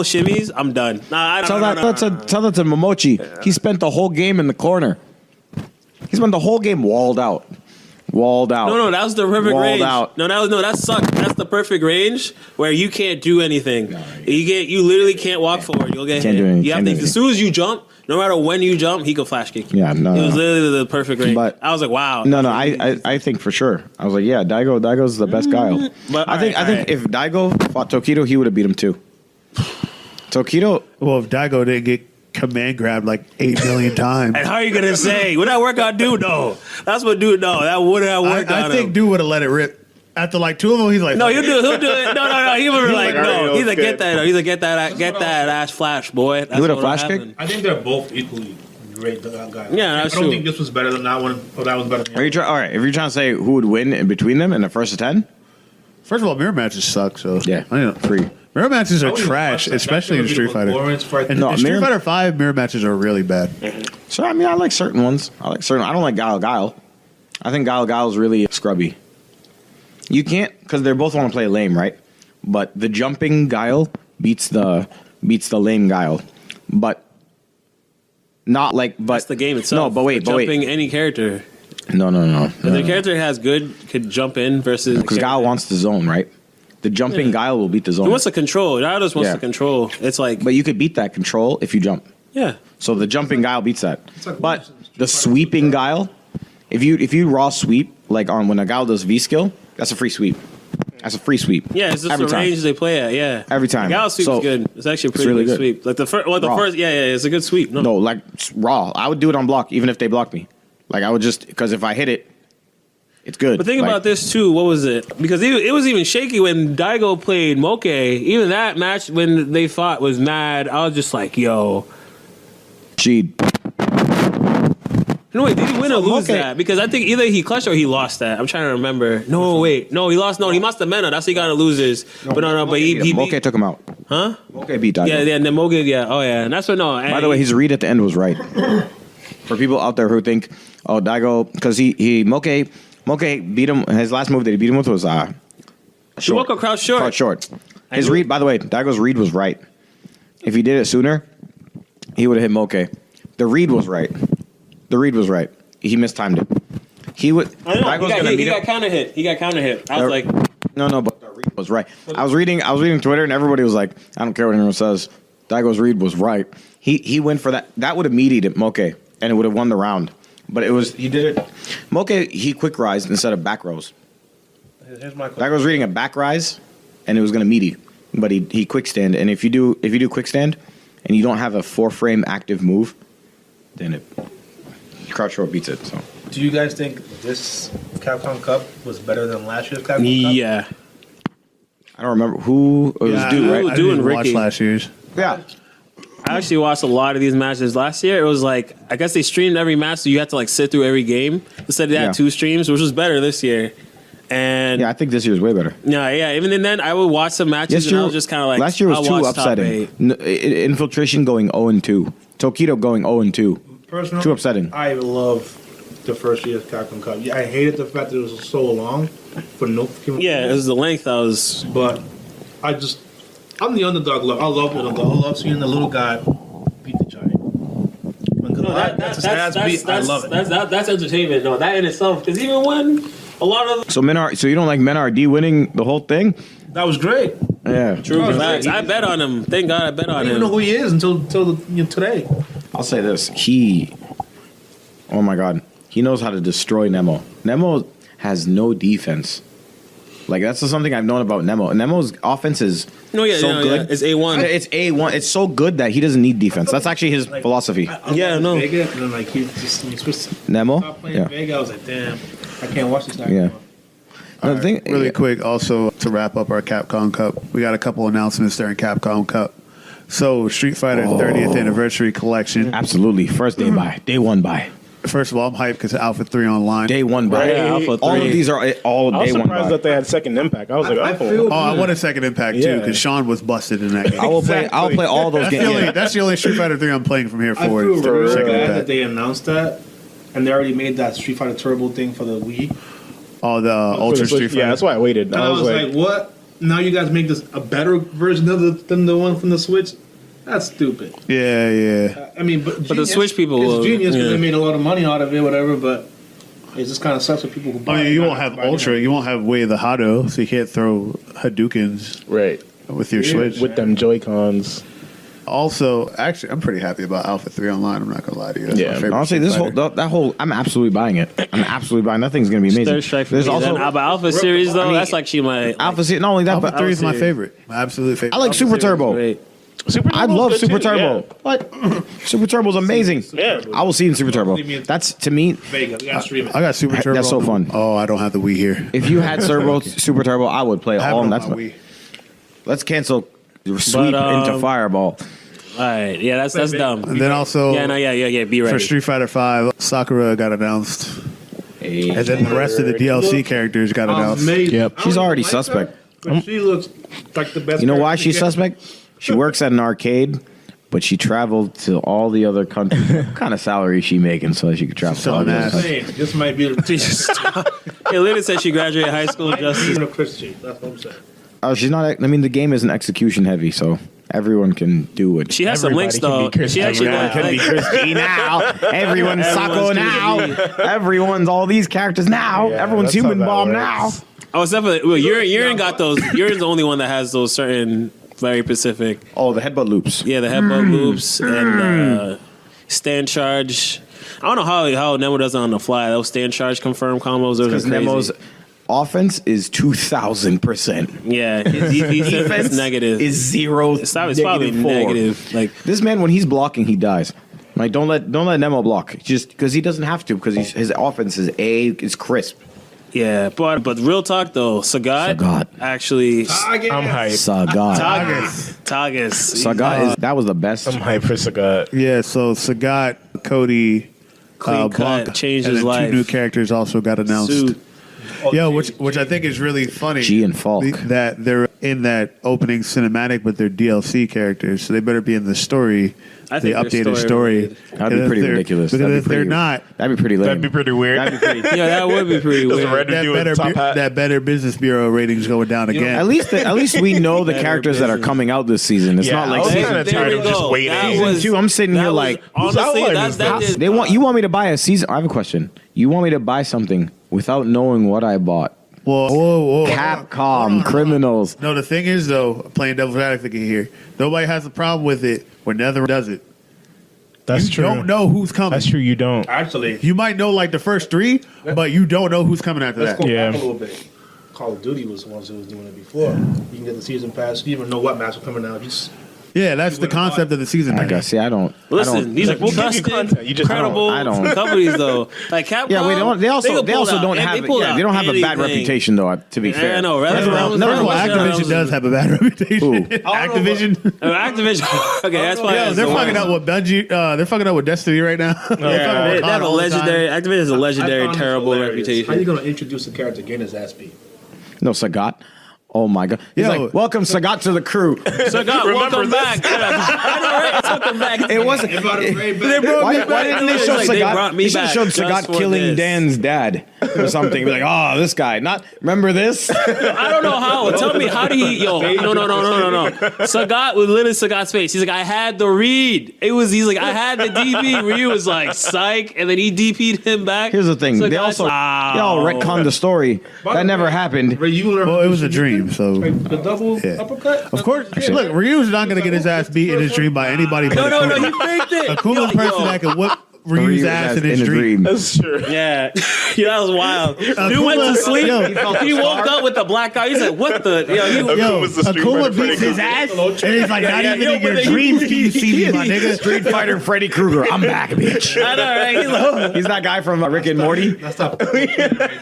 shimmies. I'm done. Nah, I Tell no, that to Momochi. He spent the whole game in the corner. He spent the whole game walled out. No, that was the perfect Walled range. out. That sucked. That's the perfect range where you can't do anything. You literally can't walk forward. You'll get Can't hit. do anything, You have can't to, do as anything. soon as you jump, no matter when you jump, he could flash kick you. Yeah, no, It was no. literally the perfect range. But- I was like, wow. No, I think for sure. I was like, yeah, Daigo's the best guile. But I think alright. if Daigo fought Tokido, he would have beat him too. Tokido, Well, if Daigo didn't get command grabbed like 8 million times. And how are you gonna say would that work on Dude? No, that's what Dude. No, that wouldn't have worked on I think him. Dude would have let it rip. After like 2 of them, he's like, No, he'll do it. No. He would be like, like, no. alright, He's like, okay. get that. He's like, get that ass flash, boy. That's You would have what flash happened. I think they're both equally great guys. Yeah, I that's don't true. think this was better than that one, or that was better than all right, if you're trying to say who would win in between them in the first of 10, first of all, mirror matches suck. So yeah, I know. 3. Mirror matches are I wouldn't trash, watch that. especially in That Street would be Fighter. boring as fuck. In No, Street mirror- Fighter 5, mirror matches are really bad. So I mean, I like certain ones. I don't like Guile. I think Guile's really scrubby. You can't because they both want to play lame, right? But the jumping Guile beats the lame Guile, but not like. But That's the game itself. No, but wait. Jumping any character. No. If the character has could jump in versus Because Guile wants the zone, right? The jumping Guile will beat the zone. He wants to control. Guile just wants Yeah. to control. It's like But you could beat that control if you jump. yeah. So the jumping Guile beats that. like But Street the sweeping Guile, if you raw sweep like on when a Guile does V skill, that's a free sweep. That's a free sweep. Yeah, it's just Every the time. range they play at. Yeah, Every time. The Guile sweep's So, good. It's actually a pretty really good good. sweep. Like the first, Raw. it's a good sweep. No, No, like raw. I would do it on block even if they block me. Like I would just because if I hit it, it's good. But think Like, about this too. What was it? Because it was even shaky when Daigo played Moke. Even that match when they fought was mad. I was just like, yo. Cheat. No, wait, did he win or lose Moke- that? Because I think either he clutched or he lost that. I'm trying to remember. No, wait. No, he lost. No, he must have Mena. That's how he got the losers. But no, but he Moke beat. took him out. Huh? Moke beat Daigo. Yeah, and then Moke, yeah. Oh, yeah. And that's what, no. By the way, his read at the end was right. For people out there who think, oh, Daigo, because Moke Moke beat him. His last move that he beat him with was Short. Crouch short. Crouch short. His read, by the way, Daigo's read was right. If he did it sooner, he would have hit Moke. The read was right. He mistimed it. He would. I know. Daigo's gonna He beat him. got counter hit. I was like, No, but the read was right. I was reading Twitter and everybody was like, I don't care what anyone says. Daigo's read was right. He went for that. That would have meatied Moke and it would have won the round. But it was He did it. Moke. He quick rise instead of back rose. Here's my question. Daigo was reading a back rise, and it was going to meaty, but he quick stand. And if you do quick stand, and you don't have a 4-frame active move, then it crouch short beats it. So Do you guys think this Capcom Cup was better than last year's Capcom Cup? yeah. I don't remember who it was. Yeah, Due, right? I Due didn't and watch Ricky. last year's. Yeah. I actually watched a lot of these matches last year. It was like, I guess they streamed every match, so you had to like sit through every game. Instead, they had Yeah. 2 streams, which was better this year. And Yeah, I think this year's way better. yeah. Even then, I would watch some matches, and I was just kind of like, last year was I'll too watch top upsetting. 8. Infiltration going 0-2. Tokido going 0-2. Personally, Too upsetting. I love the first year's Capcom Cup. Yeah, I hated the fact that it was so long for no. Yeah, it was the length I was. But I'm the underdog. I love the underdog. I love seeing the little guy beat the giant. When Goliath gets his ass beat, I love it. That's entertainment. No, that in itself. Because even when a lot of So you don't like Men-RD winning the whole thing? That was great. Yeah. true facts, I bet on him. Thank God I bet I on didn't even know him. who he is until today. I'll say this. Oh my God. He knows how to destroy Nemo. Nemo has no defense. Like, that's just something I've known about Nemo. Nemo's offense is so good. Yeah. It's A1. It's A1. It's so good that he doesn't need defense. That's actually his philosophy. I Yeah, loved no. Vega, and then he switched to Nemo? stop playing Yeah. Vega. I was like, damn, I can't watch this guy Yeah. anymore. No, the thing, Really quick, also to wrap up our Capcom Cup, we got a couple announcements during Capcom Cup. So Street Fighter 30th Anniversary Collection. Absolutely. First day buy. Day one buy. First of all, I'm hyped because Alpha 3 online. Day one buy. Right. Alpha All 3. of these are all I was day one surprised buy. that they had Second Impact. I was like, I oh. feel Oh, I want a Second Impact too Yeah. because Sean was busted in that game. I will play all those That's games. that's the only Street Fighter 3 I'm playing from here I forward. feel really Second bad that Impact. they announced that, and they already made that Street Fighter Turbo thing for the Wii. Oh, the Ultra Street Fighter. Yeah, that's why I waited. And I was like, what? Now you guys make this a better version than the one from the Switch? That's stupid. Yeah. I mean, but the genius. Switch people it's will- genius because yeah. they made a lot of money out of it, whatever. But it just kind of sucks for people who buy. I mean, it, you not won't have buy it. Ultra. You won't have Way of the Hado, so you can't throw Hadoukens right. with your Switch. With them Joy-Cons. Also, actually, I'm pretty happy about Alpha 3 online. I'm not going to lie to you. That's Yeah. my favorite Honestly, Street Fighter. I'm absolutely buying it. I'm absolutely buying. That thing's gonna be amazing. Third strike for There's me. also Then, but Alpha series though, I mean, that's actually my Alpha Series. Not only that, Alpha but 3 is my series. favorite. My absolute favorite. I like Super Turbo. Great. Super I Turbo's love good Super too, Turbo. yeah. What? Super Turbo's amazing. Yeah. I will see you in Super Turbo. That's to me. Vega, we gotta stream it. I got Super Turbo. That's so fun. Oh, I don't have the Wii here. If you had Super Turbo, I would play I have all. it on That's my Wii. Let's cancel sweep into Fireball. All right, yeah, that's dumb. And then also, Yeah. Be for ready. Street Fighter 5, Sakura got announced. And then the rest of the DLC characters got announced. Amazing. Yep. I She's don't already like her, suspect. but she looks like the best. You know why character she's to get. suspect? She works at an arcade, but she traveled to all the other countries. What kind of salary is she making so that she could travel to all selling the other ass. countries? Saying, this might be the It literally said she graduated high school justice. even a Christian. That's what I'm saying. Oh, she's not. I mean, the game isn't execution heavy, so everyone can do it. She has some links though. She actually Everybody got, can be Christy now. Everyone's Sako Everyone's now. gonna Everyone's all these characters now. Yeah, Everyone's that's how Human that Bomb works. now. I was definitely. Well, Urine got those. Urine's the only one that has those certain very specific. Oh, the headbutt loops. Yeah, the headbutt loops and stand charge. I don't know how Nemo does it on the fly. Those stand charge confirmed combos. Those Because are crazy. Nemo's offense is 2,000%. Yeah, his defense is negative. is zero. It's probably -4. negative. Like This man, when he's blocking, he dies. Like don't let Nemo block. Just because he doesn't have to. Because his offense is crisp. yeah, but real talk though, Sagat Sagat. actually I'm hyped. Sagat. Tagus. Sagat is that was the best. I'm hyped for Sagat. Yeah, so Sagat, Cody, Clean cut, Blanc, changed and his then life. two new characters also got announced. Suit. Yeah, which I think is really funny. G and Falk. That they're in that opening cinematic, but they're DLC characters, so they better be in the story. I The think their updated story story. would That'd be pretty ridiculous. Because That'd be if they're pretty- not, That'd be pretty lame. That'd be pretty weird. That'd be pretty. Yeah, that would be pretty Just weird. red to do with the top hat. that Better Business Bureau ratings going down again. At least we know the Better characters that are business. coming out this season. It's Yeah, not I like was season kinda two. tired of just waiting. That Season was- two, I'm sitting that here was- like, honestly, outlining that's that this? is, you want me to buy a season? I have a question. You want me to buy something without knowing what I bought? Whoa. Capcom criminals. No, the thing is, though, playing devil's advocate here, nobody has a problem with it when Nether does it. That's You true. don't know who's coming. That's true. You don't. Actually, You might know like the first three, but you don't know who's coming after let's that. go Yeah. back a little bit. Call of Duty was the ones who was doing it before. You can get the season pass. You even know what match are coming out. Just Yeah, that's the wouldn't concept of the season. I pass. guess. See, I don't. Listen, these are We'll give you trusted, content. You just credible I don't. companies, though. Like Capcom. Yeah, they also can pull don't out- have they pull out they don't have a bad anything. reputation though. To be fair, I know, right? First of all, Activision does have a bad reputation. Activision. Activision. Okay, that's why. Yo, they're fucking up with Bungie. They're fucking up with Destiny right now. They're fucking They with COD have a all the time. legendary. Activision has a legendary, I found this terrible hilarious. How you reputation. gonna introduce a character getting his ass beat? No, Sagat. Oh my god. He's Yo. like, welcome Sagat to the crew. So God, welcome back. I know, right? Welcome back. It wasn't. They brought him right back. They brought Why, me why back. didn't they It's show like they Sagat? brought me They should have back showed just Sagat for killing this. Dan's dad or something. Be like, oh, this guy. Not remember this? I don't know how. Tell me, how do he? Yo, no. Sagat with literally Sagat's face. He's like, I had the read. He's like, I had the DP. Ryu was like, psych, and then he DP'd him back. Here's the thing. They Sagat's also like, y'all retconned the story. That never happened. Well, it was a dream, so The double Yeah. uppercut. of course. Look, Ryu's not gonna get his ass beat in his dream by anybody but No, Akuma. he faked it. Akuma's the person that can whip Ryu's ass in his dream. That's true. Yeah, that was wild. Dude went to sleep. Yo, He woke up with the black eye. He said, "What the?" Yo, Akuma's the Street Akuma Fighter Freddy beats his Krueger. ass, and he's like, not even in your but dreams can you see me, my nigga. Street Fighter Freddy Krueger. I'm back, bitch. I know, right? He's like, He's that guy from Rick and Morty. That's not.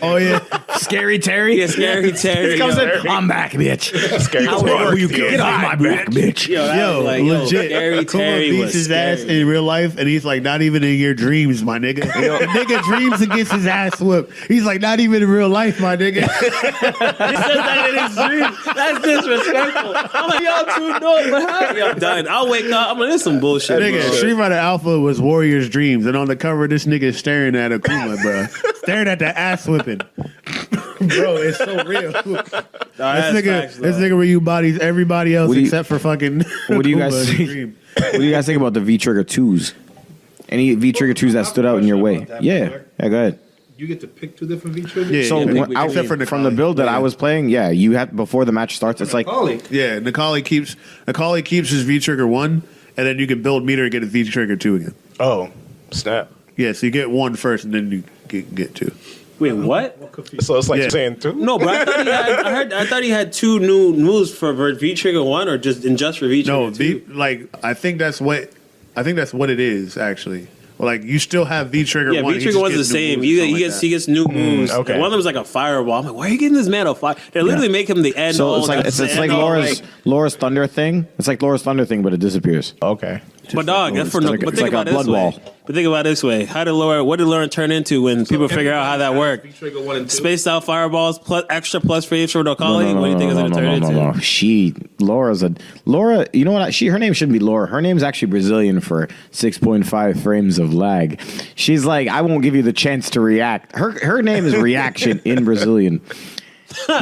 Oh yeah, Scary Terry. yeah, scary Terry. He comes in. I'm back, bitch. Scary How Terry. are you? Get off my back, bitch. Yo, that yo, was like, legit. Scary Akuma Terry beats was his ass scary. in real life, and he's like, not even in your dreams, my nigga. The nigga dreams and gets his ass whipped. He's like, not even in real life, my nigga. He said that in his dream. That's disrespectful. I'm like, y'all too dope, but how? Yo, I'm done. I'll wake up. I'm like, this is some bullshit. Nigga, bro. Street Fighter Alpha was Warrior's Dreams, and on the cover, this nigga is staring at Akuma, bro. Staring at the ass whipping. Bro, it's so real. This nigga Ryu bodies everybody else What do you- except for fucking What do you Akuma guys in the think? dream. What do you guys think about the V Trigger 2s? Any V Trigger 2s that stood out in your way? Yeah. Yeah, go ahead. You get to pick two different V triggers. Yeah, So yeah, when- out, except for from the Nikali. build that I Yeah. was playing, yeah, you have before the match starts. It's like Ollie. Yeah, Nikali keeps his V Trigger 1, and then you can build meter and get a V Trigger 2 again. Oh, snap. Yeah, so you get 1 first, and then you get 2. Wait, what? So it's like Yeah. saying two? No, but I thought he had. I thought he had 2 new moves for V Trigger 1, or just for V Trigger No, 2. I think that's what it is actually. Well, like you still have V Trigger. Yeah, 1. V he Trigger just one's the gets new same. moves, He something like gets that. he gets new moves. okay. And one of them was like a fireball. I'm like, why are you getting this man a fire? They literally make him the end. so. all. It's like That's it's the like end all, Laura's Thunder thing. It's like Laura's Thunder thing, but it disappears. Okay. But dog, that's for It's no. like- But it's think like a about it this blood way. wall. But think about it this way. What did Lauren turn into when people figure out how that worked? V trigger 1 and 2. Spaced out fireballs plus extra plus for each Calling. What do you think it's gonna turn into? Laura. You know what? Her name shouldn't be Laura. Her name's actually Brazilian for 6.5 frames of lag. She's like, I won't give you the chance to react. Her name is Reaction in Brilliant.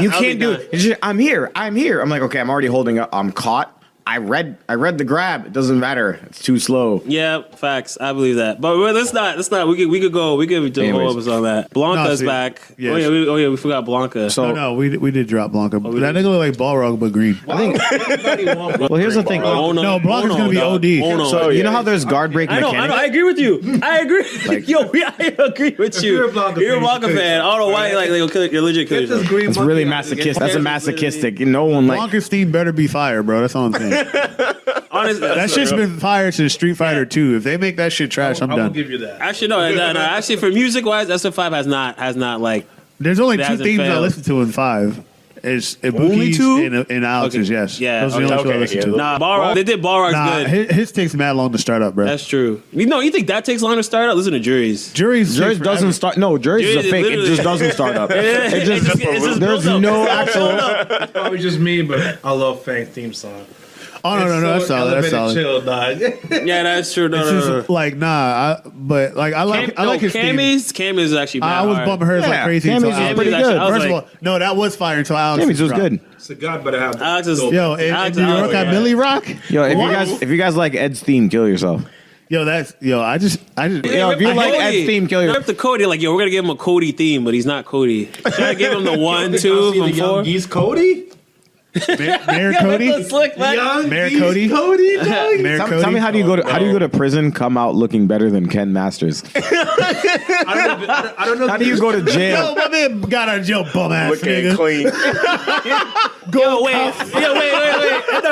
You can't do it. It's just, I'm here. I'm like, okay, I'm already holding up. I'm caught. I read the grab. It doesn't matter. It's too slow. Yeah, facts. I believe that. But let's not. We could go. We could do a whole Anyways. episode on that. Blanca's see, back. yes. Oh yeah, we forgot Blanca. So No, we did drop Blanca. That nigga look like Balrog but green. I think. Well, here's the thing. Oh No, Blanca's gonna be dog. OD. Oh, no. So you know how there's guard break I know. mechanics? I agree with you. I agree. I agree with you. you're a Blanca You're a fan, Blanca fan. I don't know why. Like they'll kill it. You're legit Get this killing. green It's monkey really out. masochistic. That's a It's masochistic. No one like. Blanca's theme better be fire, bro. That's all I'm saying. Honestly, That shit's been fire since Street Fighter 2. If they make that shit trash, I'm I will done. give you that. actually no. Actually, for music wise, SF5 has not like. There's only It 2 hasn't themes I failed. listen to in 5. It's Only Ibukis two? and Alex's, Okay. yes. Yeah, Those are the only two I okay, listen yeah. to. Nah, Balrog. They did Balrog's Nah, good. his takes mad long to start up, bro. That's true. You think that takes long to start up? Listen to Juries. Jury's Juries doesn't start. No, Juries is Juries a is fake. It literally- just doesn't start up. It's just There's built up. no It's all actual. built up. It's probably just me, but I love Fang's theme song. Oh no, that's solid. That's solid. Chill, dog. Yeah, that's true. No, It's no, just no. like but like I like his theme. Cammy's is actually bad. I was hard. bumping hers like Yeah, crazy. Cammy's until is Alex- pretty actually- good. I was First of like- all, no, that was fire until Alex. Cammy's was dropped. good. So God better have Alex is- Yo, in Alex- New York, Alex, I yeah. Millie Rock. Yo, What? if you guys like Ed's theme, kill yourself. Yo, I just. Yo, if you like Ed's theme, kill yourself. Rip the Cody, like, yo, we're gonna give him a Cody theme, but he's not Cody. Should I give him the 1, 2 See from the young 4? Geese Cody? Mayor Cody. Slick, man. Young Mayor Geese Cody? Cody, dog. Mayor Cody. Tell me how do you go to prison, come out looking better than Ken Masters? I don't know. How do you go to Yo, jail? my man got out of jail, bum ass Looking nigga. clean. Yo, wait. No,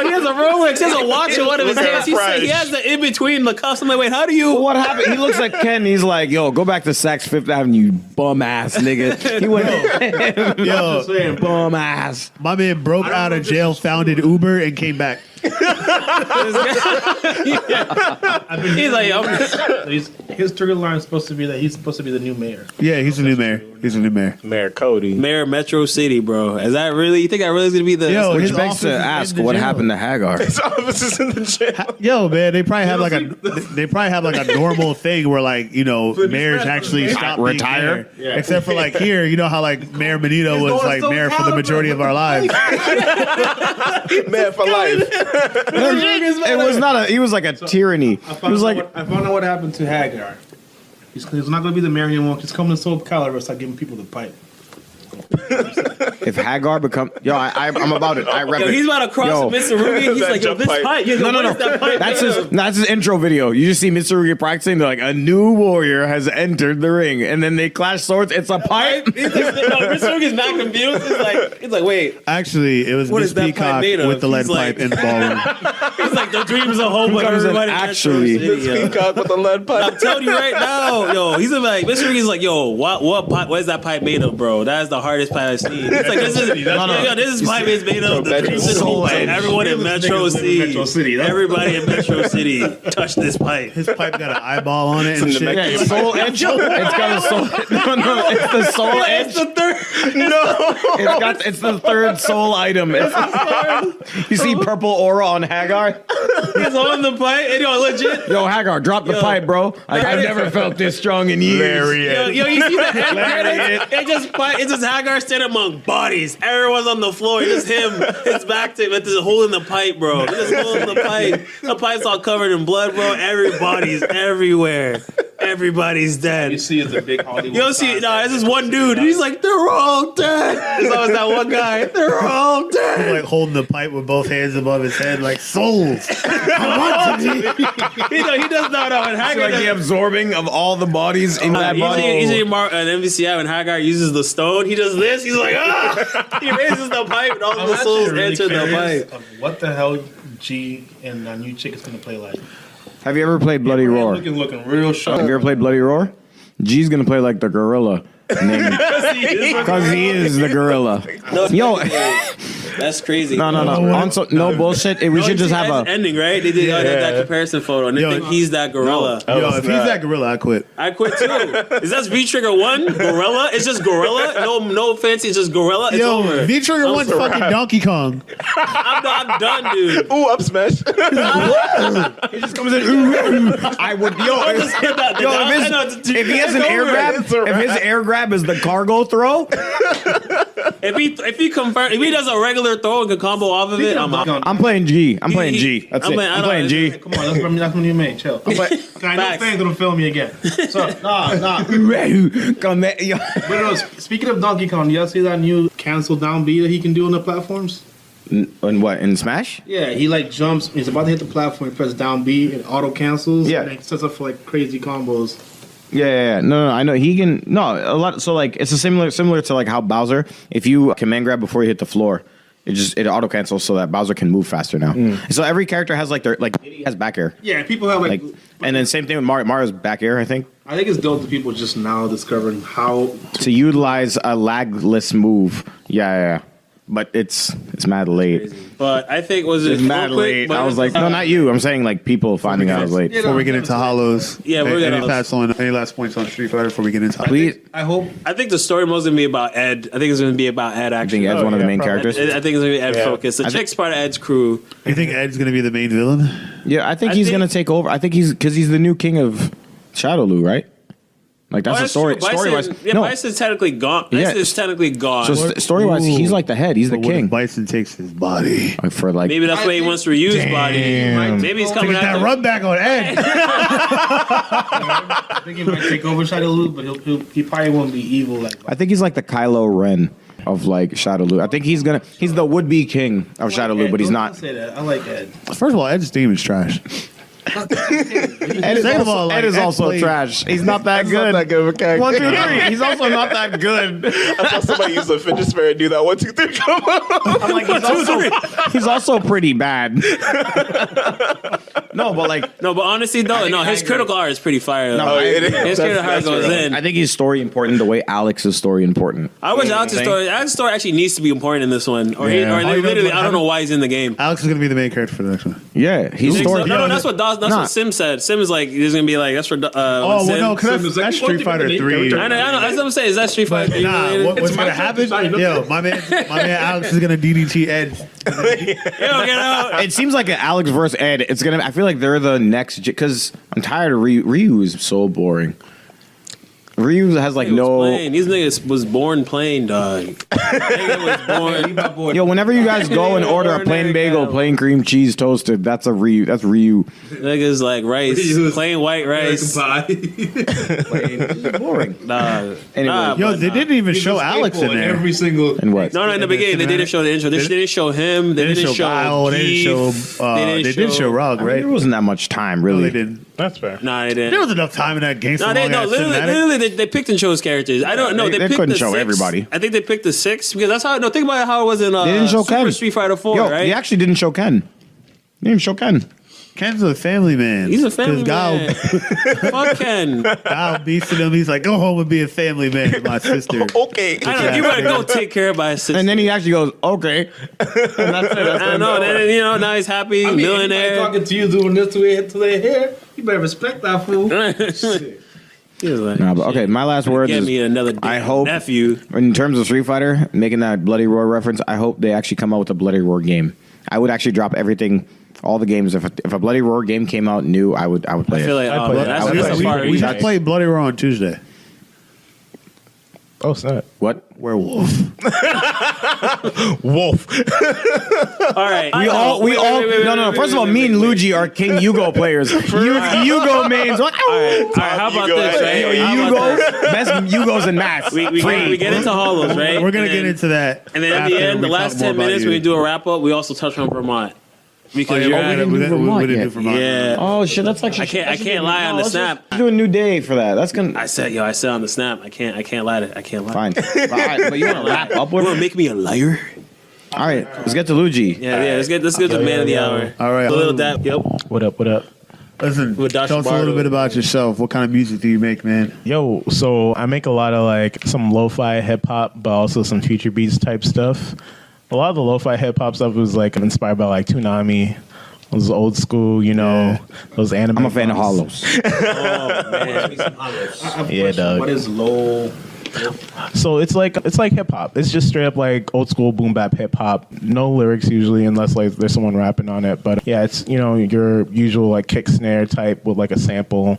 he has a Rolex. He has a watch in one of his Look at hands. the price. He has the in between the cuffs. I'm like, wait, how do you? What happened? He looks like Ken. He's like, yo, go back to Saks Fifth Avenue, you bum ass nigga. He went Yo, saying, bum ass. my man broke out of jail, founded Uber, and came back. He's like, his trigger line is supposed to be that he's supposed to be the new mayor. Yeah, he's a new mayor. He's a new mayor. Mayor Cody. Mayor Metro City, bro. Is that really? You think that really is gonna be the? Yo, Which his begs office to is in ask, the what jail. happened to Hagar? His office is in the jail. Yo, man, they probably have like a normal thing where like mayors actually stop being Retire? mayor. Except for like here, you know how like Mayor Menino was like mayor for the majority of our lives. Man for life. It was not a. He was like a tyranny. He was like, I found out what happened to Hagar. He's not going to be the mayor anymore. He's coming to Soul Calibur, start giving people the pipe. if Hagar become, yo, I'm about it. I rep Yo, it. he's about to cross Yo. Mr. Ruby. He's That like, yo, jump this pipe. pipe. Yo, No. what is that pipe That's made of? that's his intro video. You just see Mitsurugi practicing. They're like, a new warrior has entered the ring, and then they clash swords. It's a pipe. Mr. Ruby's not confused. He's like, wait. Actually, it was What Miss is that pipe Peacock made of? with the lead He's like- pipe in the ballroom. He's like, the dream's a home, but comes in everybody actually. Peacock with the lead pipe. I'm telling you right now, yo, he's like, Mr. Ruby's like, yo, what pipe? What is that pipe made of, bro? That is the hardest pipe I've seen. It's like, this pipe is made of the Metro dreams and Soul hopes of Edge. everyone in Metro City. Metro City. Everybody in Metro City touch this pipe. His pipe got an eyeball on it and It's in the shit. neck. Yeah, soul edge. It's got a soul. No, it's the soul edge. It's the third. It's the third soul item. You see purple aura on Hagar? He's on the pipe. And yo, legit. Yo, Hagar, drop the Yo. pipe, bro. Like, I've never felt this strong in years. Yo, you see the end credits? It's just Hagar standing among bodies. Everyone's on the floor. It's just him. His back to with his holding the pipe, bro. He's just holding the pipe. The pipe's all covered in blood, bro. Everybody's everywhere. Everybody's dead. You see, it's a big Hollywood. You don't see, no, it's just one dude. He's like, they're all dead. There's always that one guy. They're all dead. Like holding the pipe with both hands above his head, like souls. He does not know. And Hagar Like the does. absorbing of all the bodies in that body. Usually an MVCI when Hagar uses the stone, he does this. He's like, ah! He raises the pipe and all the souls enter the pipe. Of what the hell G and that new chick is going to play like? Have you ever played Bloody Roar? Looking real sharp. Have you ever played Bloody Roar? G's gonna play like the gorilla. Because he is the gorilla. Yo, That's crazy. no. Also, no bullshit. We should just have a. ending, right? They did that comparison photo, and they Yo, think he's that gorilla. Yo, if he's that gorilla, I quit. I quit too. Is that V Trigger 1? Gorilla? It's just gorilla? No fancy, it's just gorilla? It's Yo, over. V Trigger one fucking Donkey Kong. I'm done, dude. Ooh, up smash. He just comes in. I would. If he has an air grab, if his air grab is the cargo throw, If he does a regular throw and can combo off of it, I'm out. I'm playing G. I'm playing G. That's it. I I'm don't- playing G. Come on, that's when you made. Chill. I know Facts. fans gonna film me again. So, nah. Come there, yo. But no, speaking of Donkey Kong, you all see that new cancel down B that he can do on the platforms? In what? In Smash? Yeah, he like jumps. He's about to hit the platform. He presses down B and auto cancels. Yeah. and it sets up for like crazy combos. Yeah. No. I know he can. No, a lot. So like, it's a similar to like how Bowser, if you command grab before you hit the floor, it auto cancels so that Bowser can move faster now. So every character has like Diddy has back air. Yeah, people have like And then same thing with Mario. Mario's back air, I think. I think it's dope that people just now discovering how To utilize a lagless move. Yeah. but it's mad late. But I think was it It's mad real quick, late. but- I was like, no, not you. I'm saying like people finding out it was late. Yeah, Before we get into hollowz, Yeah, we're gonna- any last points on Street Fighter before we get into hollowz? Please, I hope. I think the story mode is gonna be about Ed. I think it's gonna be about Ed. I Actually, think Ed's one of the main characters. I think it's gonna be Ed Yeah. focused. The I think- chick's part of Ed's crew. You think Ed's gonna be the main villain? Yeah, I think I he's think- gonna take over. I think because he's the new king of Shadowloo, right? Like that's the story. Story wise, Yeah, Bison's technically gone. Yeah. Bison's technically gone. So story wise, he's like the head. He's the But what if king. Bison takes his body? Like, for like Maybe that's why he wants to reuse body. Damn. Maybe he's coming Get that out. run back on Ed. I think he might take over Shadowloo, but he probably won't be evil like. I think he's like the Kylo Ren of like Shadowloo. I think he's the would be king of Shadowloo, but he's Don't not. say that. I like Ed. First of all, Ed's theme is trash. Ed is Second of all, also, like, Ed is Ed also played- trash. He's not that good. Not that good of a character. 1, 2, 3. He's also not that good. I saw somebody use a fidget spinner and do that 1, 2, 3. Come on. I'm like, he's also pretty bad. No, but like, No, but honestly though, no, his critical art is pretty fire. No, though. I agree. His critical art goes in. I think his story important the way Alex's story important. I wish Alex's story actually needs to be important in this one, or Yeah. they literally, I don't know why he's in the game. Alex is gonna be the main character for the next one. Yeah, he's So- story. no, that's what Nah. Sim said. Sim is like, he's gonna be like, that's for Oh well, Sim. no, because Sim that's is like, Street Fighter 3. I know, that's what I'm saying. Is that Street Fighter? Nah, what's gonna happen? Yo, my man Alex is gonna DDT Ed. Yo, get out. It seems like an Alex versus Ed. It's gonna. I feel like they're the next because I'm tired of Ryu is so boring. Ryu has like no. These niggas was born plain, dog. Nigga was born. Yo, whenever you guys go and order a plain bagel, plain cream cheese toasted, that's a Ryu. That's Ryu. Niggas like rice, plain white rice. Boring. Nah. Anyway. Nah, Yo, but they nah. didn't even show Alex in there. Every single. And what? No, in the beginning they didn't show the intro. They didn't show him. They didn't show Guile. They didn't Keith. show. They did show Rog, I mean, right? there wasn't that much time, No, really. they didn't. That's fair. Nah, they There didn't. was enough time in that game. No, literally, they picked and chose characters. I don't know. They They picked couldn't the show 6. everybody. I think they picked the 6 because that's how. No, think about how it was in They didn't show Super Ken. Street Fighter 4, Yo, right? they actually didn't show Ken. They didn't even show Ken. Ken's a family man. He's a family 'Cause Guile- man. Fuck Ken. Guile beats him. He's like, go home and be a family man with my sister. Okay. I know. You better go take care of my sister. And then he actually goes, okay. And that's it. That's I know. Then now he's happy, I mean, millionaire. talking to you doing this to their hair. You better respect that fool. He was like, Nah, but okay, my last words get is me another I hope nephew. in terms of Street Fighter, making that Bloody Roar reference, I hope they actually come out with a Bloody Roar game. I would actually drop everything, all the games. If a Bloody Roar game came out new, I would play I feel it. like I'd play it. that's I would a play it. far We reach. just played Bloody Roar on Tuesday. Oh, snap. What? Werewolf. Wolf. All right. We all no. First of all, me and Luigi are King Yugo players. Yugo mains. What? All right, how about Yugo, this, hey, right? hey, How about this? Yugo, best Yugos and Mass. We get into hollowz, right? We're going to And get then- into that. And then at after the end, we the last talk more 10 about minutes, you. when we do a wrap up, we also touch on Vermont. Because you're we didn't do we Vermont didn't yet. do Vermont. yeah. Oh shit, that's actually. I can't lie on the snap. Let's do a new day for that. That's gonna. I said on the snap. I can't lie to. I can't lie. Fine. But you want to wrap up You with? want to make me a liar? All right, let's get to Luigi. Yeah. Let's get to the man of the hour. All right. A little dap. Yep. What up? Listen, With tell Dasha us a little Bardo. bit about yourself. What kind of music do you make, man? Yo, so I make a lot of like some lo-fi hip hop, but also some future beats type stuff. A lot of the lo-fi hip hop stuff was like inspired by like Toonami. Those old school, those anime. I'm a fan of songs. hollowz. Yeah, dog. What is low? So it's like hip hop. It's just straight up like old school boom bap hip hop. No lyrics usually, unless like there's someone rapping on it. But yeah, it's your usual like kick snare type with like a sample.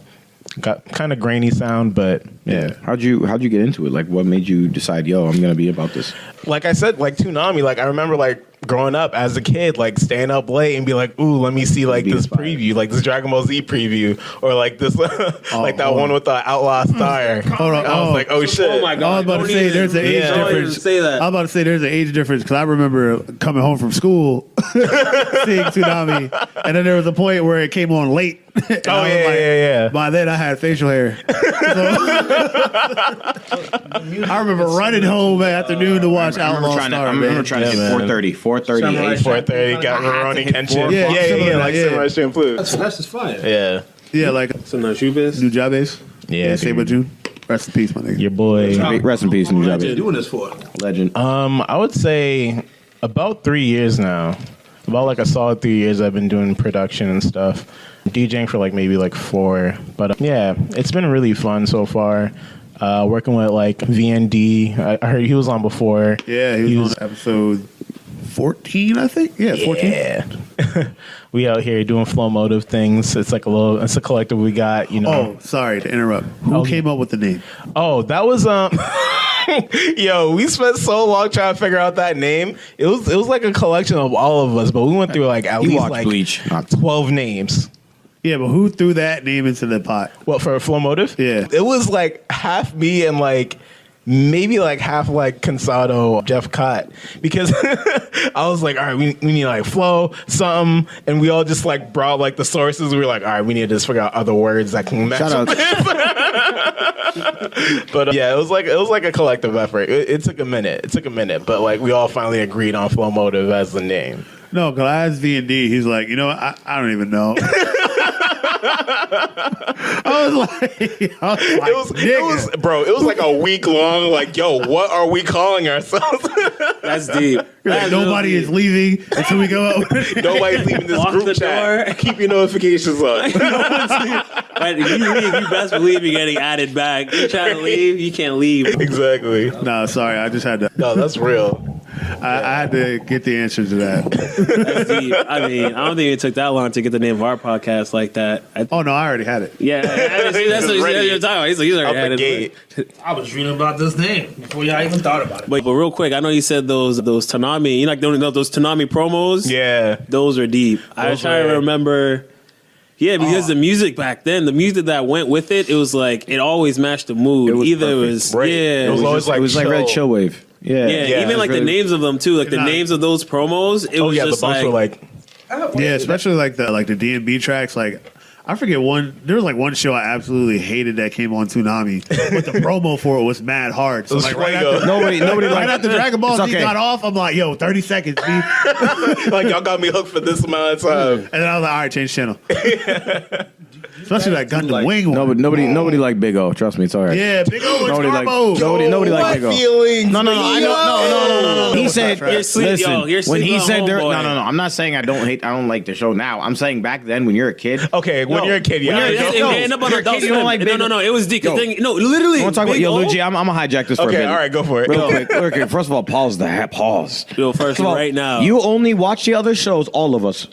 Got kind of grainy sound, but yeah. How'd you get into it? Like, what made you decide, yo, I'm gonna be about this? Like I said, like Toonami. Like I remember like growing up as a kid, like staying up late and be like, ooh, let me see like Be this inspired. preview, like this Dragon Ball Z preview, or like this like that one with the Outlaw Star. Hold on. I was like, oh shit. Oh my I was god. about to say there's an age Don't even difference. say that. I was about to say there's an age difference because I remember coming home from school seeing Toonami, and then there was a point where it came on late. And Oh, I was yeah. By then I had facial hair. I remember running home afternoon to watch Outlaw Star. I remember trying to Yeah, get man. 4:30. Samurai 4:30 got Rurouni Kenshin. Yeah, Yeah, like yeah. Samurai Champloo. That's just fire. Yeah. Yeah, like So no shoe biz. New Jabez. Yeah, Saber dude. June. Rest in peace, my nigga. Your boy. Rest in peace, What are you Nujabes. doing this for? Legend. I would say About 3 years now. About like a solid 3 years I've been doing production and stuff. DJing for like maybe like 4. But yeah, it's been really fun so far. Working with like VND. I heard he was on before. Yeah, he was on episode 14, I think. Yeah, 14. Yeah. We out here doing Flowmotive things. It's like it's a collective we got, you know. Oh, sorry to interrupt. Who came up with the name? Oh, that was yo, we spent so long trying to figure out that name. It was like a collection of all of us, but we went through like at You least watched like Bleach. 12 names. Yeah, but who threw that name into the pot? What, for Flowmotive? Yeah. It was like half me and like maybe like half like Consado, Jeff Cott, because I was like, all right, we need like flow, something, and we all just like brought like the sources. We were like, all right, we need to just figure out other words that can match. Shout out. But yeah, it was like a collective effort. It took a minute, but like we all finally agreed on Flowmotive as the name. No, because I asked V&D. He's like, you know what? I don't even know. I was like, It was like a week long. Like, yo, what are we calling ourselves? That's deep. like, nobody is leaving until we go out. Nobody's leaving this Lock the group chat. door. Keep your notifications on. But if you leave, you best believe you're getting added back. You try to leave, you can't leave. Exactly. No, sorry. I just had to. No, that's real. I had to get the answer to that. That's deep. I mean, I don't think it took that long to get the name of our podcast like that. Oh no, I already had it. Yeah, that's what you're talking about. He's already had it. I was dreaming about this name before y'all even thought about it. But real quick, I know you said those Toonami. You like those Toonami promos? Yeah. Those are deep. I was trying to remember. Yeah, because the music back then, the music that went with it, it was like it always matched the mood. It was Either perfect. it was Right. yeah, It was always It was like Red Chill Wave. Yeah. yeah, even like the names of them too, like the Nah. names of those promos. It Oh was yeah, the just bunch like, were like Yeah, especially like the D&B tracks. Like I forget one. There was like one show I absolutely hated that came on Toonami, but the promo for it was mad hard. So was like right Fuego. after, Nobody right liked after Dragon Ball It's Z okay. got off, I'm like, yo, 30 seconds, B. like y'all got me hooked for this amount of time. And then I was like, all right, change channel. Especially that Gundam Wing one. No, but nobody liked Big O. Trust me, it's all right. Yeah, Big O and Nobody liked Starbo. nobody liked Big O. Feelings. No, I know. No. He said, You're sleep- listen, yo, you're when he sleeping said on there, Homeboy. no. I'm not saying I don't like the show now. I'm saying back then when you're a kid. Okay, when you're a kid, yeah. When you're a kid, It ended up on you're a Adult kid, you don't Swim. like Big O. No, it was deep. 'cause Yo. thing- No, literally. I want to talk about Big yo, O- Luigi. I'm gonna hijack this for a Okay, minute. all right, go for it. Real quick. First of all, pause. Yo, first First of all, right now. you only watch the other shows. All of us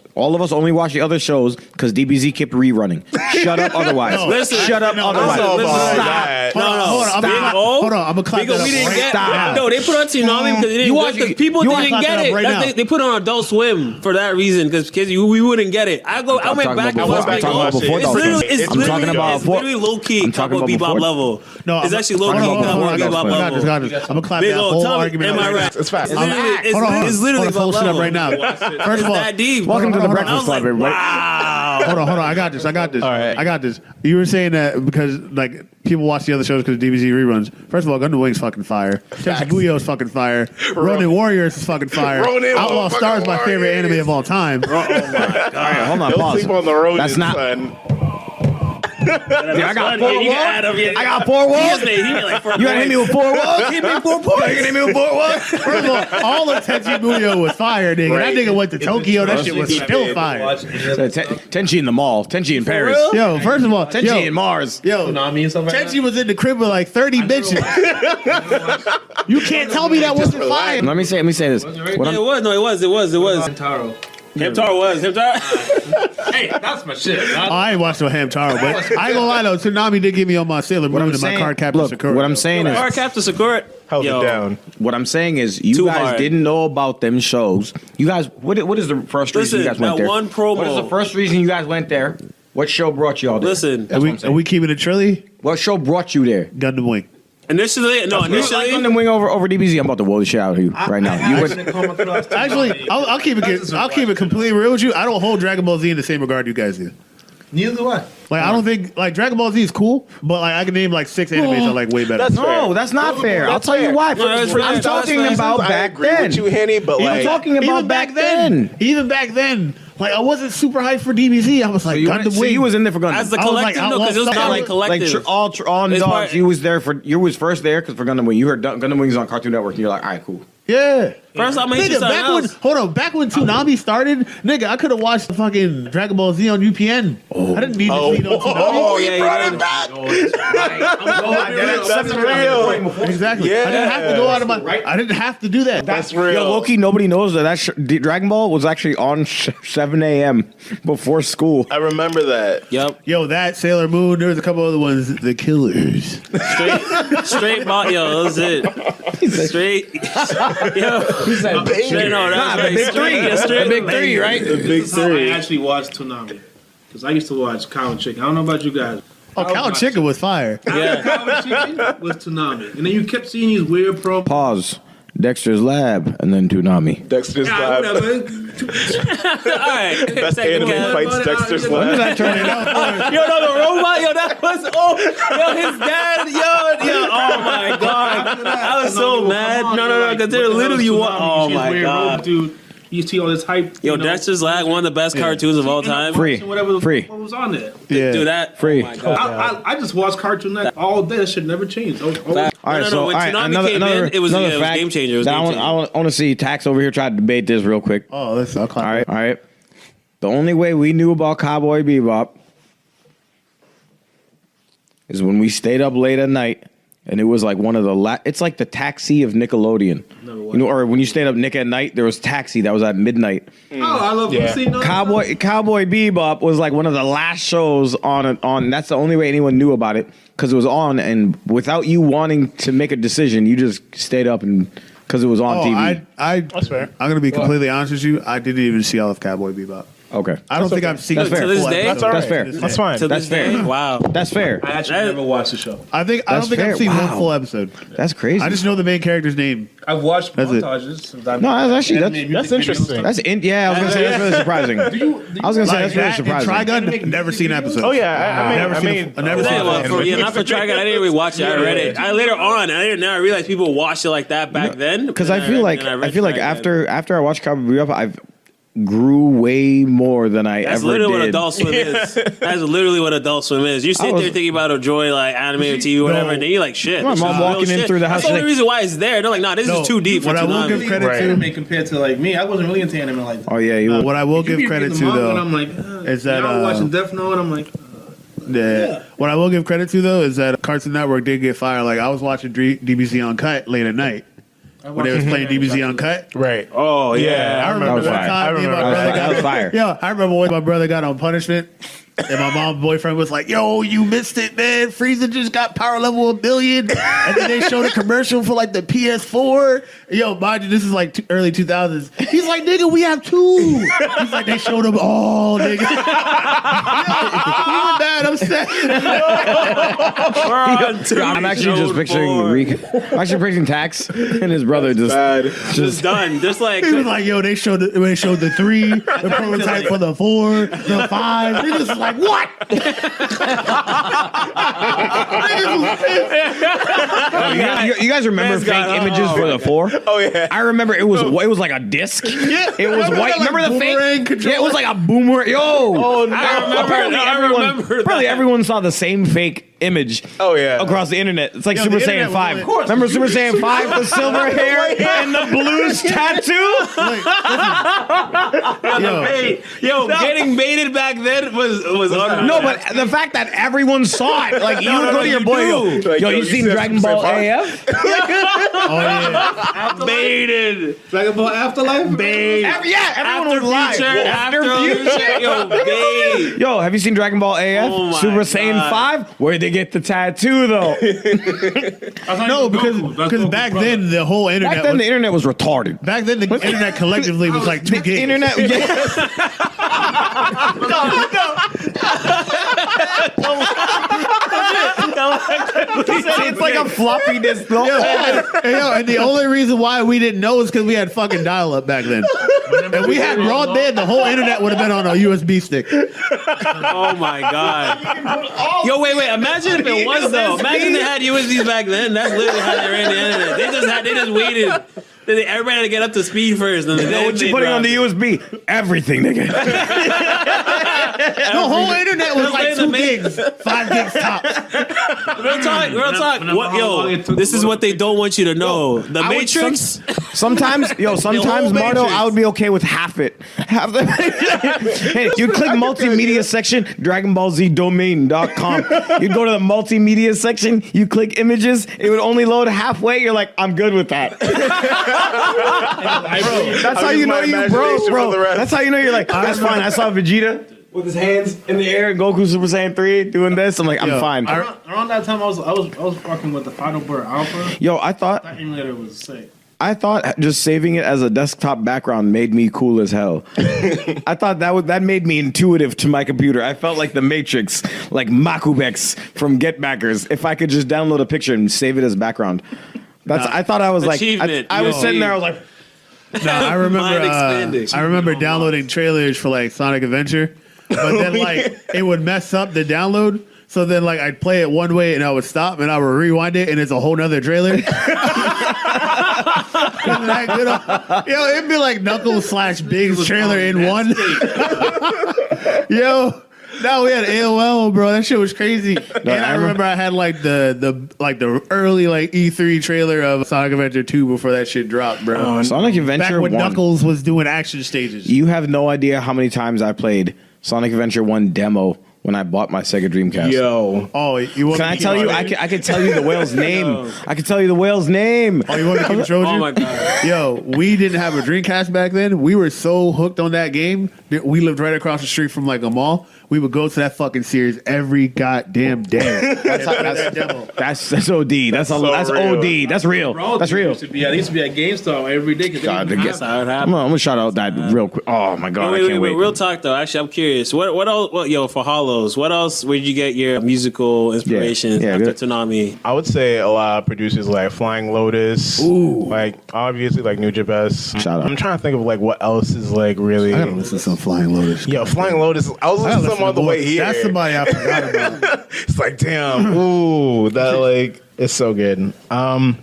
only watch the other shows because DBZ kept rerunning. Shut up, otherwise. Listen, Shut up, otherwise. listen. That. Hold on, I'm Big gonna O? hold on. I'm gonna clap Big O, that up we didn't right get. Stop. No, they put on Toonami because they didn't. You watch- the people you wanna didn't clap get that it. up right That's- now. they put on Adult Swim for that reason because we wouldn't get it. I went talking back and about watched before- Big I'm talking O. about before It's Adult literally, Swim. it's I'm literally, talking about it's before- literally low key I'm talking Cowboy about Bebop before- level. No, It's actually low key hold on, Cowboy I got Bebop this, level. I got this. I'm gonna clap Big that O, whole tell me, argument am up I right right? now. It's fast. It's literally, Hold on, it's literally hold on, full shit up level. right now. First of all, that deep. Welcome to the I Breakfast was Club, like, everybody. wow. hold on. I got this. All right. I got this. You were saying that because like people watch the other shows because DBZ reruns. First of all, Gundam Wing's fucking fire. Tetsuguyo is fucking fire. Ronin Warriors is fucking fire. Ronin Outlaw fucking Star is my favorite Warriors. anime of all time. All right, hold on, Don't pause. sleep on the road. That's not. Son. I got four You can add up, yeah. I got 4 He walls. just made like 4 You gonna hit me with 4 walls? Hit me with 4 points. You gonna hit me with 4 walls? First of all of Tetsuguyo was fire, nigga. Right. That nigga went to Tokyo. That shit was still fire. Tenchi in the mall. Tenchi in Paris. real? Yo, first of all, Tenchi in Mars. yo, Toonami and stuff like Tenchi was in the crib with like 30 bitches. You can't tell me that wasn't fire. Let me say this. What Yeah, I'm- it was. No, it was. that. Taro. Hamtaro was. Hey, that's my shit. I ain't watched no Hamtaro, but I ain't gonna lie though. Toonami did give me on my Sailor Moon and my card Captain look, Sakura. what I'm saying is, Our Captain Sakura Held yo, it down. what I'm saying is, you Too guys hard. didn't know about them shows. You guys, what is the first reason you Listen, guys went that there? one promo. What is the first reason you guys went there? What show brought you all there? Listen, That's what I'm saying. are we keeping it trilly? What show brought you there? Gundam Wing. initially, You like initially, Gundam Wing over DBZ? I'm about to blow the shit out of you right now. You went, Actually, I'll keep it completely real with you. I don't hold Dragon Ball Z in the same regard you guys do. Neither do I. Like I don't think like Dragon Ball Z is cool, but like I can name like 6 animes I like way better. That's no, that's not fair. I'll tell you why. No, that's fair. I'm talking That's fair. about I back agree then. with you, Henny, but I'm like talking about back then. Even back then, like I wasn't super hyped for DBZ. I was like Gundam So Wing. you was in there for Gundam. as the I was like, collective, no, because it was outlaw not like stuff. collective. all It's dogs. part- You was there for. You was first there because for Gundam Wing. You heard Gundam Wings on Cartoon Network, and you're like, all right, cool. yeah. First, I'm gonna hit you something back when Toonami started, nigga, I could have watched the fucking Dragon Ball Z on UPN. I didn't need to see it on Toonami. Oh, yeah, you did. That's real. Exactly. Yeah. I didn't have to go out of my. I didn't have to do that. That's real. Yo, Loki, nobody knows that Dragon Ball was actually on 7 a.m. before school. I remember that. Yep. Yo, that Sailor Moon. There was a couple other ones. The Killers. Straight ball. Yo, that was it. Straight. Yo. Straight, no, that was the big three. Yeah, straight The big three, right? The big This is how I three. actually watched Toonami. Because I used to watch Cow and Chicken. I don't know about you guys. Oh, Cow and Chicken was fire. Yeah. Cow and Chicken was Toonami. And then you kept seeing these weird Pause. Dexter's Lab, and then Toonami. Dexter's Lab. All right. Best Second anime guy. fights Dexter's When did Lab. that turn it out? Yo, no, the robot. Yo, that was. Oh, yo, his dad. Yo. Oh my god. I was so mad. No, because they're literally one. Oh my god. Dude, you see all this hype. Yo, you know, Dexter's Lab, one of the best cartoons of all time. Free. Whatever Free. what was on there. Yeah. Do that. Free. Oh my god. I just watched Cartoon Network all day. That shit never changed. All right, No, when Toonami came in, it was fact game changer. It was that game changer. I want to see Tax over here try to debate this real quick. Oh, let's. I'll All right. The only way we knew about Cowboy Bebop is when we stayed up late at night, and it was like one of the it's like the Taxi of Nickelodeon. You know, or when you stayed up Nick at night, there was Taxi that was at midnight. Oh, I love Cowboy Bebop was like one of the last shows on. That's the only way anyone knew about it because it was on, and without you wanting to make a decision, you just stayed up and because it was on TV. That's fair. I'm gonna be completely honest with you. I didn't even see all of Cowboy Bebop. Okay, I don't think I've seen To the full this day? episode. That's all right. That's fair. That's fine. To That's this day, fair. wow. That's fair. I actually never watched the show. I don't That's think fair. I've seen Wow. one full episode. That's crazy. I just know the main character's name. I've watched That's it. montages. Since No, that's actually That's interesting. I was gonna say that's really surprising. I was gonna say that's really That and surprising. Trigun, never seen episodes. Oh yeah, I never seen mean, a- I never Yeah, seen well, it. not for Trigun. I didn't really watch it. I read it. I later on. Now I realized people watched it like that back then. Because And I feel like after I watched Cowboy Bebop, I've grew way more than I that's ever literally did. what Adult Swim is. That's literally what Adult Swim is. You sit there thinking about enjoy like anime or TV or whatever, and then you're like, shit. My this mom is real walking in shit. through the house, That's the only she's like- reason why it's there. They're like, nah, this is too deep for what I will give Toonami. credit to. anime compared to like me. I wasn't really into anime like that. Oh yeah, you. What I will give credit to And though I'm like, is that I'm watching Death Note. I'm like, what I will give credit to though is that Cartoon Network did get fired. Like I was watching DBZ Uncut late at night when they was playing DBZ Uncut. right. Oh yeah, I remember was one fire. time me and my I remember brother that was fire. Yo, I remember when my brother got on punishment. And my mom's boyfriend was like, yo, you missed it, man. Frieza just got power level 1 billion. And then they showed a commercial for like the PS4. Yo, mind you, this is like early 2000s. He's like, nigga, we have 2. He's like, they showed them all, nigga. He was mad upset. I'm actually just picturing I'm actually picturing Tax and his brother just done. Just like He was like, yo, they showed the 3, the prototype for the 4, the 5. Niggas was like, what? You guys remember Man's fake got- images for the 4? Oh yeah. I remember it was like a disc. It was white. like Remember the boomerang fake? controller? Yeah, it was like a boomerang. Yo. I remember. I remember Apparently that. everyone saw the same fake image. Oh, yeah. Across the internet. It's like Yo, Super the Saiyan internet 5. was lit. Remember Super Saiyan 5 with silver hair and the blues tattoo? Yo, getting baited back then was unreal. No, but the fact that everyone saw it, like you would go to your boy, yo, Like, yo, yo, you you seen said Dragon Super Ball Saiyan 5? AF? Oh, yeah. baited. Dragon Ball Afterlife. Yeah, everyone was live. After future. Yo, bait. Yo, have you seen Dragon Ball AF? Oh my Super Saiyan God. 5? Where'd they get the tattoo though? No, because back then the whole internet Back then was, the internet was retarded. back then the internet collectively was like 2 gigs. Internet, yeah. It's like a floppy disk. And the only reason why we didn't know is because we had fucking dial-up back then. If we had broadband, the whole internet would have been on a USB stick. Oh my god. Yo, wait. Imagine if it was though. Imagine they had USBs back then. That's literally how they ran the internet. They just waited. Everybody had to get up to speed first. And Know what you putting on the USB? Everything, nigga. The whole internet was like 2 gigs, 5 gigs tops. Real talk. This is what they don't want you to know. The Matrix. Sometimes, Mardo, I would be okay with half it. Half the. Hey, you click multimedia section, DragonBallZDomain.com. You go to the multimedia section, you click images, it would only load halfway. You're like, I'm good with that. That's how you know you bro. That's how you know you're like, that's fine. I saw Vegeta with his hands in the air and Goku Super Saiyan 3 doing this. I'm like, I'm fine. Around that time, I was fucking with the Final Bird Alpha. Yo, I thought That emulator was sick. just saving it as a desktop background made me cool as hell. I thought that made me intuitive to my computer. I felt like the Matrix, like Makubex from Get Backers. If I could just download a picture and save it as background. I thought I was like, I was sitting there, I was like, I remember downloading trailers for like Sonic Adventure, but then like it would mess up the download. So then like I'd play it one way and I would stop and I would rewind it and it's a whole nother trailer. It'd be like Knuckles / Big's trailer in one. Yo. No, we had AOL, bro. That shit was crazy. And I remember I had like the early like E3 trailer of Sonic Adventure 2 before that shit dropped, bro. Sonic Adventure Back when 1. Knuckles was doing action stages. You have no idea how many times I played Sonic Adventure 1 demo when I bought my Sega Dreamcast. Yo. Oh, you want Can I tell you? I can tell you the whale's name. I can tell you the whale's name. Oh, you want to control you? Oh my god. Yo, we didn't have a Dreamcast back then. We were so hooked on that game. We lived right across the street from like a mall. We would go to that fucking series every goddamn day. That's OD. That's OD. That's real. That's real. I used to be at GameStop every day. God, I'm gonna shout out that real quick. Oh my god, I can't wait. Real talk though. Actually, I'm curious. What else? For hollowz? What else? Where did you get your musical inspirations after Toonami? I would say a lot of producers like Flying Lotus. Ooh. Like obviously like Nuja Best. Shout out. I'm trying to think of like what else is like really. I gotta listen to some Flying Lotus. Yeah, Flying Lotus. I was listening to some on the way here. That's somebody I forgot about. It's like damn. Ooh, that like it's so good. Other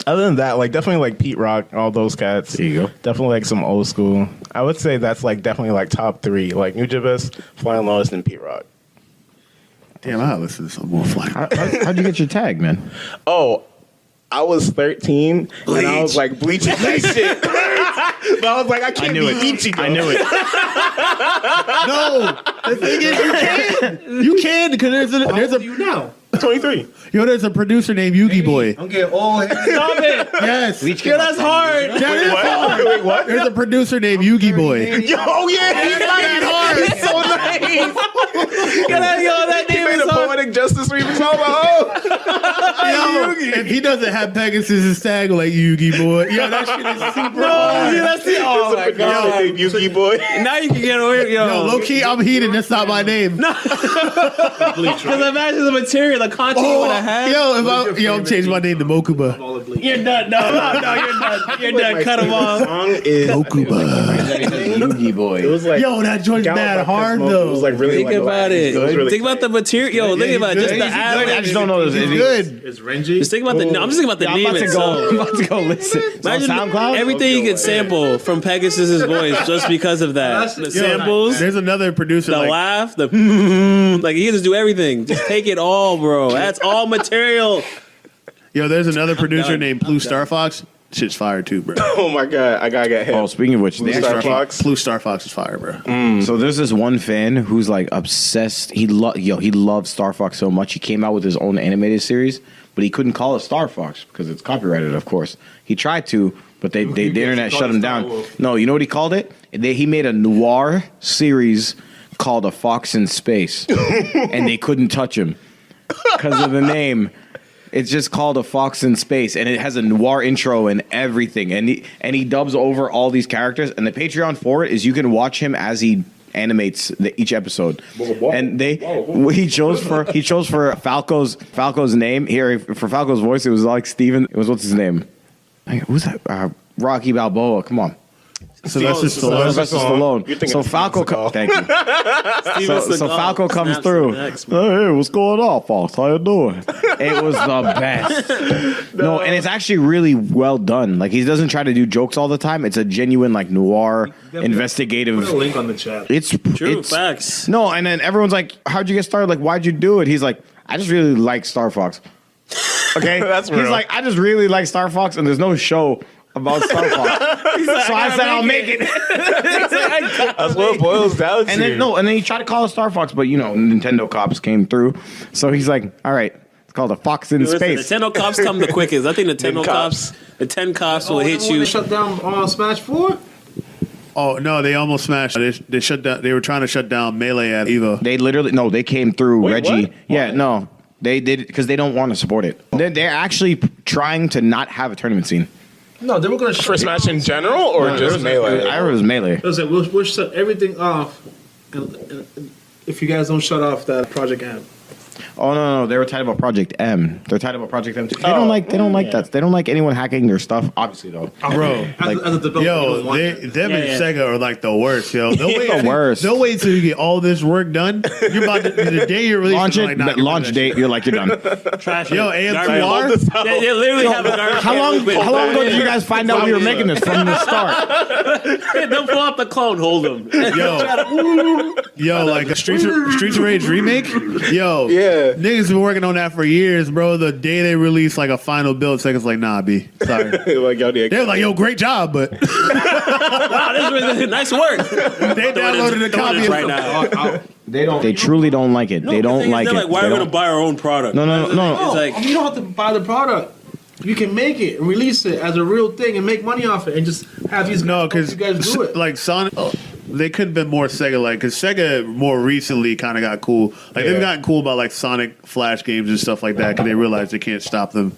than that, like definitely like Pete Rock, all those cats. There you go. Definitely like some old school. I would say that's like definitely like top 3. Like Nuja Best, Flying Lotus, and Pete Rock. Damn, I gotta listen to some more Flying. How'd you get your tag, man? Oh, I was 13 and I was like bleaching that shit. But I was like, I can't be Ichigo. I knew it. No, the thing is, you can because there's a you now? 23. Yo, there's a producer named Yugi Boy. I'm getting old. Stop it. Yes. Yo, that's hard. That is hard. Wait, what? There's a producer named Yugi Boy. Yo, oh yeah, he's hard. He's so nice. That name He made is a hard. poetic justice remix. Yo, if he doesn't have Pegasus' tag like Yugi Boy, yo, that shit is super hard. That's the oh my god. Yugi Boy. Now you can get away. Yo, low key, I'm heated. That's not my name. Because imagine the material, the content you would have had. I'm changing my name to Mokuba. You're done. No, you're done. You're done. Cut them off. Song is Mokuba. Yugi Boy. It was like Yo, that joint's mad hard It though. was like really Think like about it. was really Think about the material. Yo, think about it. Just the ad. I just don't know this. It's good. It's Renji. Just think about the. I'm just thinking about the I'm name about to itself. go. I'm about to go listen. It's on Imagine SoundCloud. everything you could sample from Pegasus' voice just because of that. The samples, There's another producer the like laugh, the like you can just do everything. Just take it all, bro. That's all material. yo, there's another producer done. named Blue Star Fox. Shit's fire too, bro. Oh my god, I gotta get him. Oh, speaking of which, they Star actually Fox. Blue Star Fox is fire, bro. So there's this one fan who's like obsessed. He loves Star Fox so much. He came out with his own animated series, but he couldn't call it Star Fox because it's copyrighted, of course. He tried to, but the internet shut him down. No, you know what he called it? He made a noir series called A Fox in Space, and they couldn't touch him because of the name. It's just called A Fox in Space, and it has a noir intro and everything. And he dubs over all these characters. And the Patreon for it is you can watch him as he animates each episode. And he chose for Falco's name here for Falco's voice. It was like Steven. It was what's his name? Who's that? Rocky Balboa. Come on. Sylvester Stallone. Sylvester Stallone. You're thinking So of Falco, Steven Seagal. thank you. So Falco comes Snaps through. the next, Hey, what's going on, Fox? How you doing? It was the best. No, and it's actually really well done. Like he doesn't try to do jokes all the time. It's a genuine like noir investigative. Put a link on the chat. It's True it's, facts. No, and then everyone's like, "How'd you get started? Like, why'd you do it?" He's like, "I just really like Star Fox." Okay, That's He's real. like, "I just really like Star Fox, and there's no show about Star Fox." So I said, "I'll make it." That's what it boils down to. And then no, and then he tried to call it Star Fox, but you know, Nintendo cops came through. So he's like, "All right, it's called a Fox in Listen, space." Nintendo cops come the quickest. I think Nintendo cops. cops, the 10 cops will hit When you. they shut down Smash 4? Oh no, they almost smashed. They shut down. They were trying to shut down Melee at Evo. They literally they came through Wait, Reggie. what? Yeah, no, they did because they don't want to support it. They're actually trying to not have a tournament scene. No, they were going to For Smash in general or just Melee? I heard it was Melee. Listen, we'll shut everything off if you guys don't shut off that Project M. Oh no, they were tight about Project M. They're tight about Project M too. They don't like that. They don't like anyone hacking their stuff. Obviously though. Bro, As a developer, you yo, don't want that. them and Yeah. Sega are like the worst, yo. They'll wait, The worst. They'll wait till you get all this work done. You're about to, the day you're releasing, Launch it, like, nah, get rid of launch that date. shit. You're like you're done. Trash. Yo, AM2R. They literally have a garbage. How long ago did you guys find out we were making this from the start? Don't pull out the clone. Hold them. Yo, like a Streets of Rage remake. Yo, Yeah. niggas been working on that for years, bro. The day they release like a final build, Sega's like, nah, B, sorry. Like, yo, the They're like, yo, great job, but Wow, this is really nice work. they downloaded a copy right now. They don't. They truly don't like it. They don't like it. They're like, why They are we don't- gonna buy our own product? No. It's like You don't have to buy the product. You can make it and release it as a real thing and make money off it and just have these No, because you guys do it. like Sonic, they could have been more Sega-like. Because Sega more recently kind of got cool. Like they've gotten cool about like Sonic Flash games and stuff like that because they realized they can't stop them.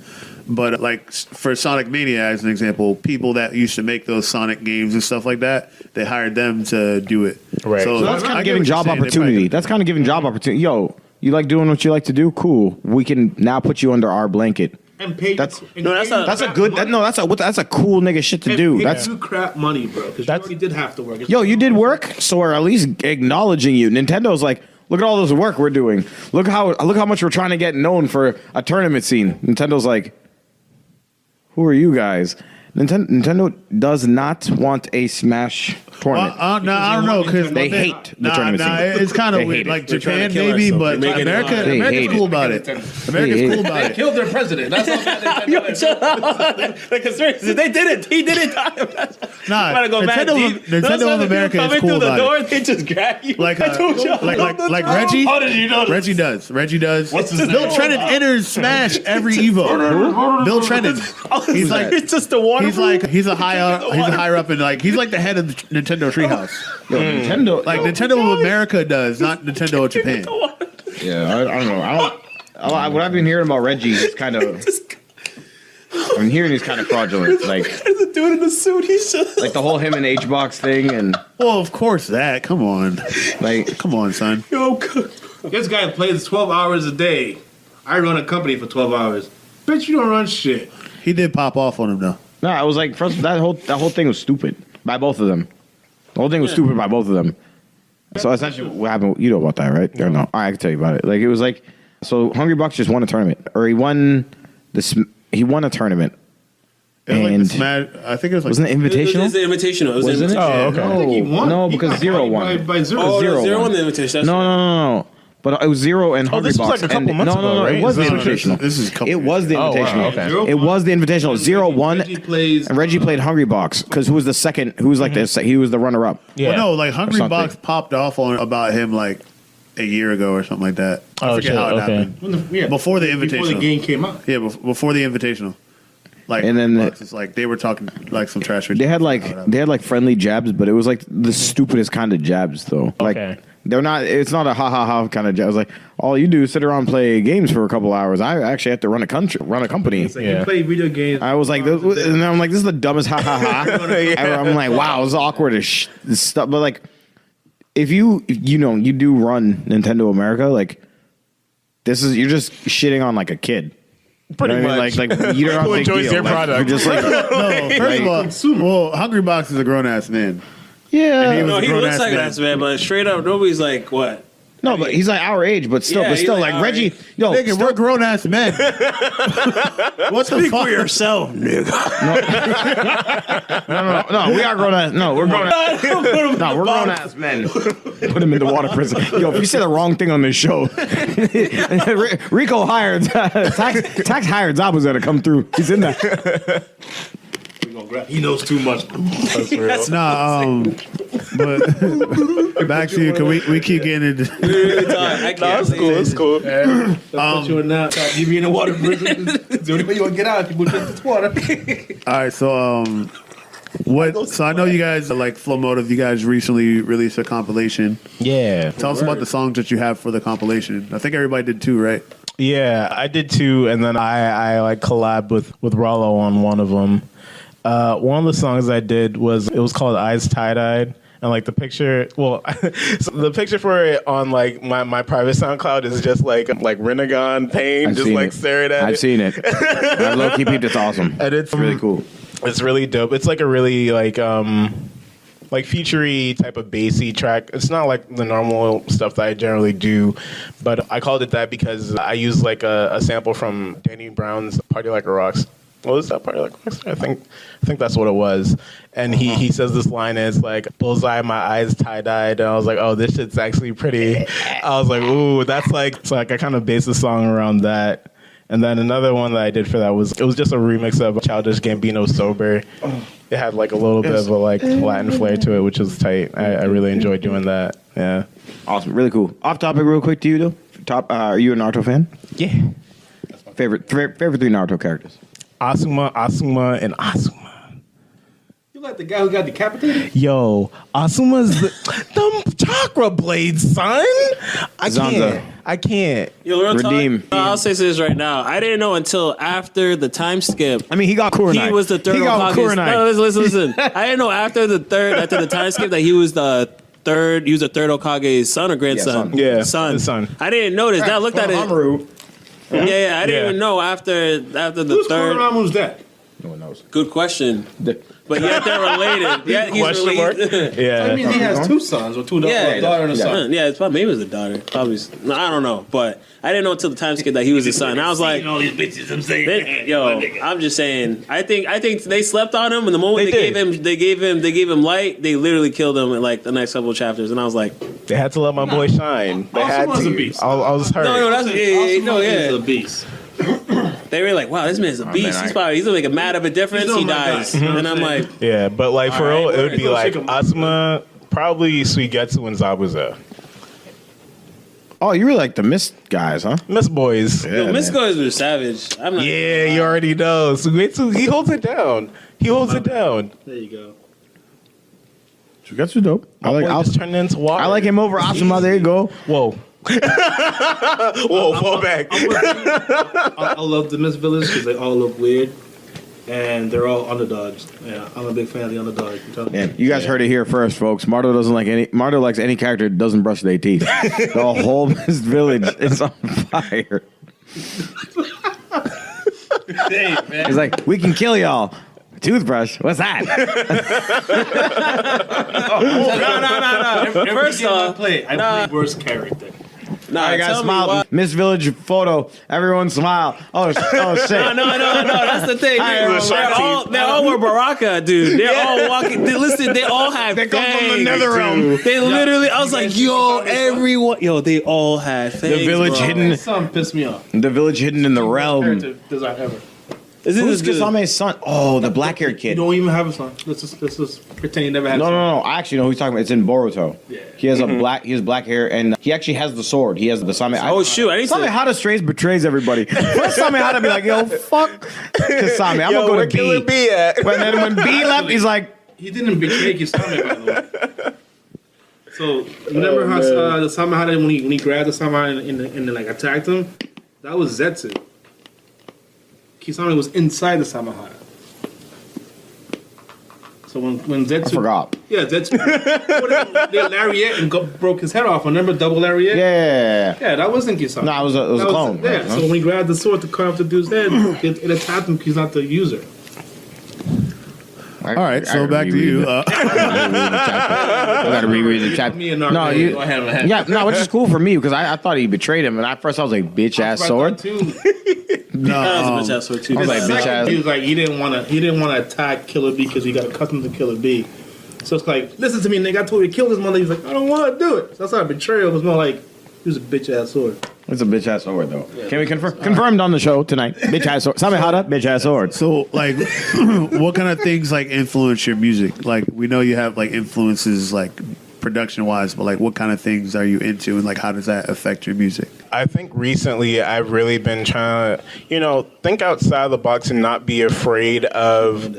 But like for Sonic Mania, as an example, people that used to make those Sonic games and stuff like that, they hired them to do it. Right. So that's kind I of get giving what you're job saying. They opportunity. probably- That's kind of giving job opportunity. Yo, you like doing what you like to do? Cool. We can now put you under our blanket. And pay. That's- and No, that's pay a- you That's a crap good. money. That's a cool nigga shit to And do. pay That's you crap money, bro. Because you That's- already did have to work. It's- yo. You did work, so we're at least acknowledging you. Nintendo's like, look at all this work we're doing. Look how much we're trying to get known for a tournament scene. Nintendo's like, who are you guys? Nintendo does not want a Smash tournament. I don't know because They hate the tournament scene. It's kind They of weird. hate it. Like They're trying Japan to kill maybe, ourselves. but They're making it America, hard. They America's hate cool it. about it. hate America's it. cool about They it. killed their president. That's how bad Nintendo the conspiracy. They did it. He did it. Nah, Gotta go mad deep. Nintendo of America is coming cool through the about door, it. they just grab you. Like, I told you. like Reggie. How did you know? Reggie does. What's his Bill name? Trennan enters Smash every Evo. Bill Trennan. He's like It's just the water. he's a higher up in like he's like the head of the Nintendo Treehouse. Yo, Nintendo, Like Nintendo of America does, not Nintendo of Japan. yeah, I don't know. What I've been hearing about Reggie is kind of. I'm hearing he's kind of fraudulent, like There's a dude in the suit. He's just the whole him and HBox thing, and Well, of course that. Come on, like come on, son. yo. This guy plays 12 hours a day. I run a company for 12 hours. Bitch, you don't run shit. He did pop off on him though. no, I was like, first that whole thing was stupid by both of them. The whole thing was stupid by both of them. So essentially, what happened? You know about that, right? Or no? All right, I can tell you about it. Like it was like, so Hungry Bucks just won a tournament, or he won a tournament, It was like the and Smash. I think it was like wasn't it invitational? It's the invitational. It was Wasn't it? the Oh, okay. I don't think he won. No, He because got Zero beat won. By Zero. Oh, Zero Zero won. won the invitation. No. But it was Zero and Hungry this was Bucks. like a couple and- months no, ago, right? It was the Is this- invitational. this is a couple It was the Oh, wow, invitational. okay. Zero It was the won. invitational. Zero won, Reggie plays. and Reggie played Hungry Box because who was the second? Who was like this? He was the runner-up. Yeah. Well, no, like Hungry something. Box popped off on about him like a year ago or something like that. I Oh, forget shit, how it okay. happened. Before the Before the Invitational. game came out. Yeah, before the Invitational. Like, And then Bucks is like they were talking like some trash. They had like friendly jabs, but it was like the stupidest kind of jabs though. Like Okay. they're not. It's not a ha ha ha kind of jabs. Like all you do is sit around and play games for a couple hours. I actually have to run a company. It's like Yeah. you play video games. I was like, and I'm like, this is the dumbest ha ha ha. I'm like, wow, this is awkward as this stuff. But like, if you do run Nintendo America, like you're just shitting on like a kid. Pretty You know what I mean? much. Like you don't have Who a big enjoys deal. their Like, product. You're just like, No, first of all, Hungry Box is a grown ass man. yeah. he was No, a he grown looks ass like an man. ass man, but straight up, nobody's like, what? No, but he's like our age, but still, Yeah, he's like like our Reggie. age. Yo, Nigga, still, we're grown ass men. What the fuck? yourself, nigga. no, we are grown ass. No, we're grown ass. No, we're grown ass men. Put him into water prison. Yo, if you say the wrong thing on this show, Rico hired tax hired Zabuza to come through. He's in there. He knows too much. Nah, but back to you, cause we keep getting into. I can't. It's cool. Put you in that. You be in the water prison. It's the only way you gonna get out if you drink this water. All right, so what? So I know you guys are like Flowmotive. You guys recently released a compilation. Yeah. Tell us about the songs that you have for the compilation. I think everybody did too, right? Yeah, I did too, and then I like collabed with Rollo on one of them. One of the songs I did was called Eyes Tie-Dyed. And like the picture, so the picture for it on like my private SoundCloud is just like Renegon pain, I've just seen like it. staring at it. I've seen it. Low key peeped. It's awesome. And it's really cool. It's really dope. It's like a really like feature-y type of bassy track. It's not like the normal stuff that I generally do, but I called it that because I used like a sample from Danny Brown's Party Like a Rockstar. What was that? Party Like a Rockstar? I think that's what it was. And he says this line, and it's like, bullseye, my eyes tie-dyed. And I was like, oh, this shit's actually pretty. I was like, ooh, that's like, so like I kind of based the song around that. And then another one that I did for that was just a remix of Childish Gambino's Sober. It had like a little bit of a like Latin flair to it, which was tight. I really enjoyed doing that. Yeah. Awesome. Really cool. Off topic, real quick to you though. Are you a Naruto fan? Yeah. Favorite three Naruto characters? Asuma, and Asuma. You like the guy who got decapitated? Yo, Asuma's the chakra blades, son. Zanza. I can't. Yo, real Redeem. talk, I'll say this right now. I didn't know until after the time skip. I mean, he got Kurenai. He was the third He got Hokage. Kurenai. No, listen. I didn't know after the time skip that he was the third. He was the third Hokage's son or grandson. Yeah, son. his son. I didn't notice that. I looked at it. Amaru. Yeah, I didn't Yeah. even know after the Who's third. Kurama's dad? No one knows. Good question. But yeah, they're related. Yeah, he's Question mark? related. Yeah. I mean, he has two sons, or two Yeah, a daughter and a son. Yeah, it's probably maybe it was the daughter. Probably, no, I don't know, but I didn't know until the time skip that he was his son. I was like, all these bitches, I'm saying. I'm just saying. I think they slept on him, and the moment They they gave him light, they literally killed him in like the next couple of chapters. And I was like, They had to let my boy shine. They had Asuma's to. a beast. I was hurt. no, that's He's a beast. They were like, wow, this man's a beast. He's gonna make a mad of a difference. He's He not my dies, guy. You know what and I'm I'm like, Yeah, but like for real, it would be Go like shake 'em. Asuma, probably Suigetsu and Zabuza. Oh, you really like the Mist guys, huh? Miss Boys. yo, Miss Goes were savage. I'm not. Yeah, you already know. Suigetsu, he holds it down. There you go. Shugetsu dope. I like. Boy just turned into water. I like him over Asuma. There you go. Whoa. Whoa, fall back. I love the Miss Village because they all look weird, and they're all underdogs. Yeah, I'm a big fan of the underdogs. I'm telling Yeah, you guys heard it here first, folks. Marto doesn't like any. Marto likes any character that doesn't brush their teeth. The whole Mist Village is on fire. Hey, man. He's like, we can kill y'all. Toothbrush? What's that? No. First off, I play worst character. nah, I got tell me smile. why. Miss Village photo. Everyone smile. Oh shit. No. That's the thing. They all were Baraka, dude. They're all walking. Listen, they all have. They come from the fangs, Netherrealm. dude. They literally. I was like, yo, everyone. Yo, they all had fangs. The village bro. hidden. That song pissed me off. The village hidden in the realm. Character design ever. Is Who's this good? Kasame's son? Oh, the black haired You kid. don't even have a son. Let's just pretend you never had a son. No. I actually know who he's talking about. It's in Boruto. Yeah. He has he has black hair, and he actually has the sword. He has the Same. Oh shoot! I need to. Samehada strays betrays everybody. First Samehada be like, yo, fuck Kasame. I'm gonna go to B. B at? But then when B left, he's like, He didn't betray Kisame, by the way. So remember how the Samehada when he grabbed the Samehada and like attacked him? That was Zetsu. Kisame was inside the Samehada. So when Zetsu, I forgot. Yeah, Zetsu did lariat and broke his head off. Remember double lariat? Yeah. Yeah, that wasn't Kisame. No, it was a clone. Yeah. Right? So when he grabbed the sword to cut off the dude's head, it attacked him because he's not the user. All right, so back to you. I gotta reread the chapter. Me and No, Narco, you. go ahead. Yeah, no, which is cool for me because I thought he betrayed him, and at first I was like, bitch ass sword. Too. No, Bitch ass sword too. I was like, bitch ass. He was like, he didn't want to attack Killer B because he got accustomed to Killer B. So it's like, listen to me, nigga. I told you to kill this mother. He's like, I don't want to do it. So that's not betrayal. It was more like, he was a bitch ass sword. It's a bitch ass sword though. Can we confirm? Confirmed on the show tonight. Bitch ass sword. Samehada, bitch ass sword. so like, what kind of things like influence your music? Like, we know you have like influences like production wise, but like, what kind of things are you into, and like, how does that affect your music? I think recently I've really been trying to, think outside the box and not be afraid of.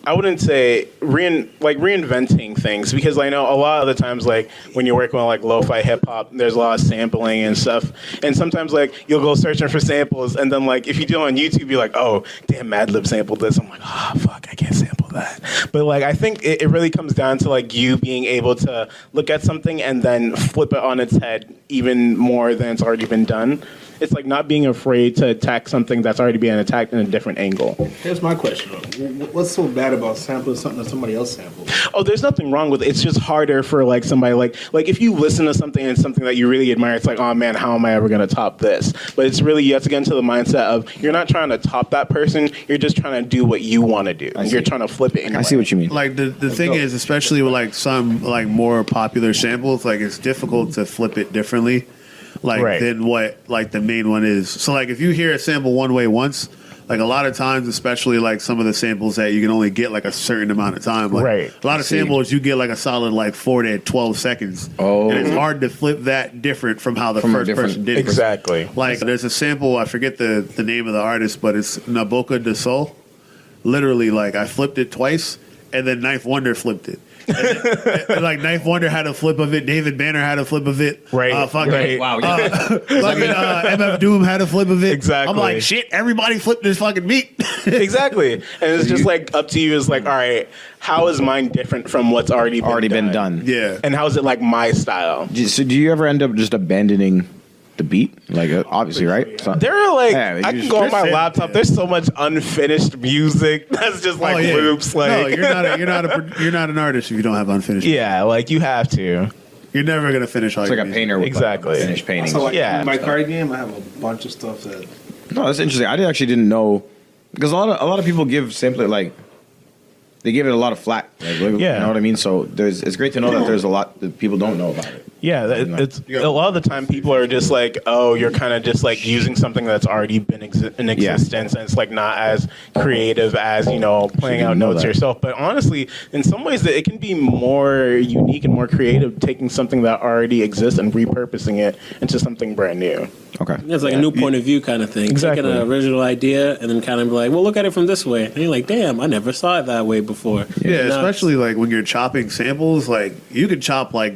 I wouldn't say reinventing things, because I know a lot of the times, like when you're working on like lo-fi hip hop, there's a lot of sampling and stuff, and sometimes like you'll go searching for samples, and then like if you do it on YouTube, you're like, oh damn, Madlib sampled this. I'm like, oh fuck, I can't sample that. But like I think it really comes down to like you being able to look at something and then flip it on its head even more than it's already been done. It's like not being afraid to attack something that's already being attacked in a different angle. Here's my question. What's so bad about sampling something that somebody else sampled? Oh, there's nothing wrong with it. It's just harder for like somebody like if you listen to something and it's something that you really admire, it's like, oh man, how am I ever going to top this? But it's really, you have to get into the mindset of you're not trying to top that person. You're just trying to do what you want to do. You're trying to flip it. I see what you mean. Like the thing is, especially with like some like more popular samples, like it's difficult to flip it differently, like than what like the main one is. So like if you hear a sample one way once, like a lot of times, especially like some of the samples that you can only get like a certain amount of time. Like a lot of samples you get like a solid like 4 to 12 seconds. Oh, and it's hard to flip that different from how the first person did it. Exactly. Like there's a sample, I forget the name of the artist, but it's Naboka de Sol. Literally, like I flipped it twice, and then Knife Wonder flipped it. And like Knife Wonder had a flip of it, David Banner had a flip of it. Right. Wow. MF Doom had a flip of it. Exactly. I'm like, shit, everybody flipped this fucking beat. Exactly. And it's just like up to you. It's like, all right, how is mine different from what's already been done? Yeah. And how is it like my style? So do you ever end up just abandoning the beat? Like obviously, right? So, There are like Yeah, I can go on my laptop. yeah. There's so much unfinished music that's just like loops. Like no, you're not an artist if you don't have unfinished. yeah, like you have to. You're never gonna finish all it's your like a music. painter with Exactly. finished paintings. So like Yeah. in my card game, I have a bunch of stuff that. No, that's interesting. I actually didn't know because a lot of people give simply like they give it a lot of flack. Like, you know what I mean. So it's great to know that there's a lot that people don't know about it. Yeah, it's a lot of the time people are just like, oh, you're kind of just like using something that's already been in existence, and it's like not as creative as playing out notes yourself. But honestly, in some ways, it can be more unique and more creative, taking something that already exists and repurposing it into something brand new. Okay, It's like a new point of view kind of thing. Exactly. Taking an original idea and then kind of be like, well, look at it from this way. And you're like, damn, I never saw it that way before. Yeah, Nuts. especially like when you're chopping samples, like you could chop like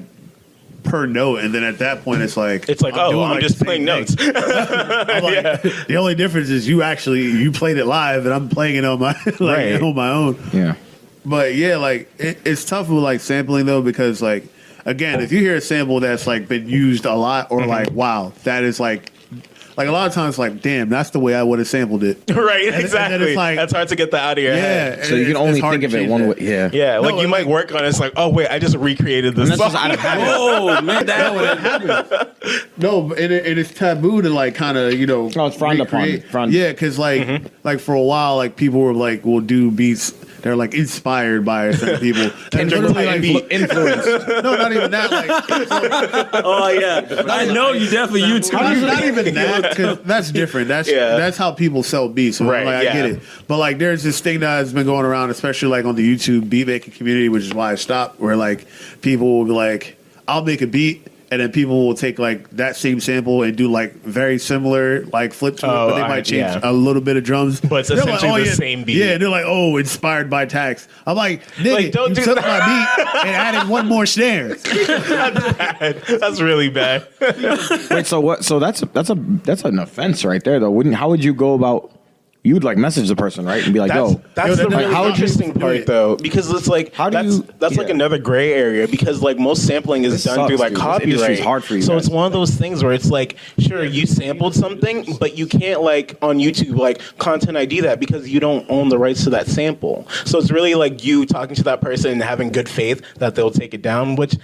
per note, and then at that point it's like I'm just playing notes. I'm like, the only difference is you played it live, and I'm playing it on my on my own. yeah. But yeah, like it's tough with like sampling though, because like again, if you hear a sample that's like been used a lot, or like wow, that is like a lot of times like damn, that's the way I would have sampled it. Right, And exactly. then it's like, That's hard to get that out of your head. yeah. So you can only think of it one way. Yeah. Yeah, like No, you might work on it. It's like, oh wait, I just recreated this And that's song. just out of habit. Oh, man, that No, and it's taboo to like kind of No, it's frowned upon. Yeah, because like for a while, like people were like, will do beats. They're like inspired by certain people. And literally, like, Influenced. no, not even that. Like, oh, yeah. I know you definitely YouTube. not even that. 'Cause that's different. That's how people sell beats. So Right, like, I get it. But like, there's this thing that has been going around, especially like on the YouTube beat making community, which is why I stopped. Where like people will be like, I'll make a beat. And then people will take like that same sample and do like very similar like flip to it, but they might change a little bit of drums. But it's They're essentially like, the same beat. Yeah, they're like, oh, inspired by Tax. I'm like, nigga, Like, don't you do took that. my beat and added one more snare. That's really bad. Wait, so what? So that's an offense right there, though. How would you go about you'd like message the person, right, and be like, "Yo, That's the really how would you interesting do part, it? though, because it's like How do that's you- like yeah. another gray area because like most sampling is This done sucks, through like dude. This copyright. industry's hard for you so guys. it's one of those things where it's like, sure, you sampled something, but you can't like on YouTube like content ID that because you don't own the rights to that sample. So it's really like you talking to that person and having good faith that they'll take it down, which.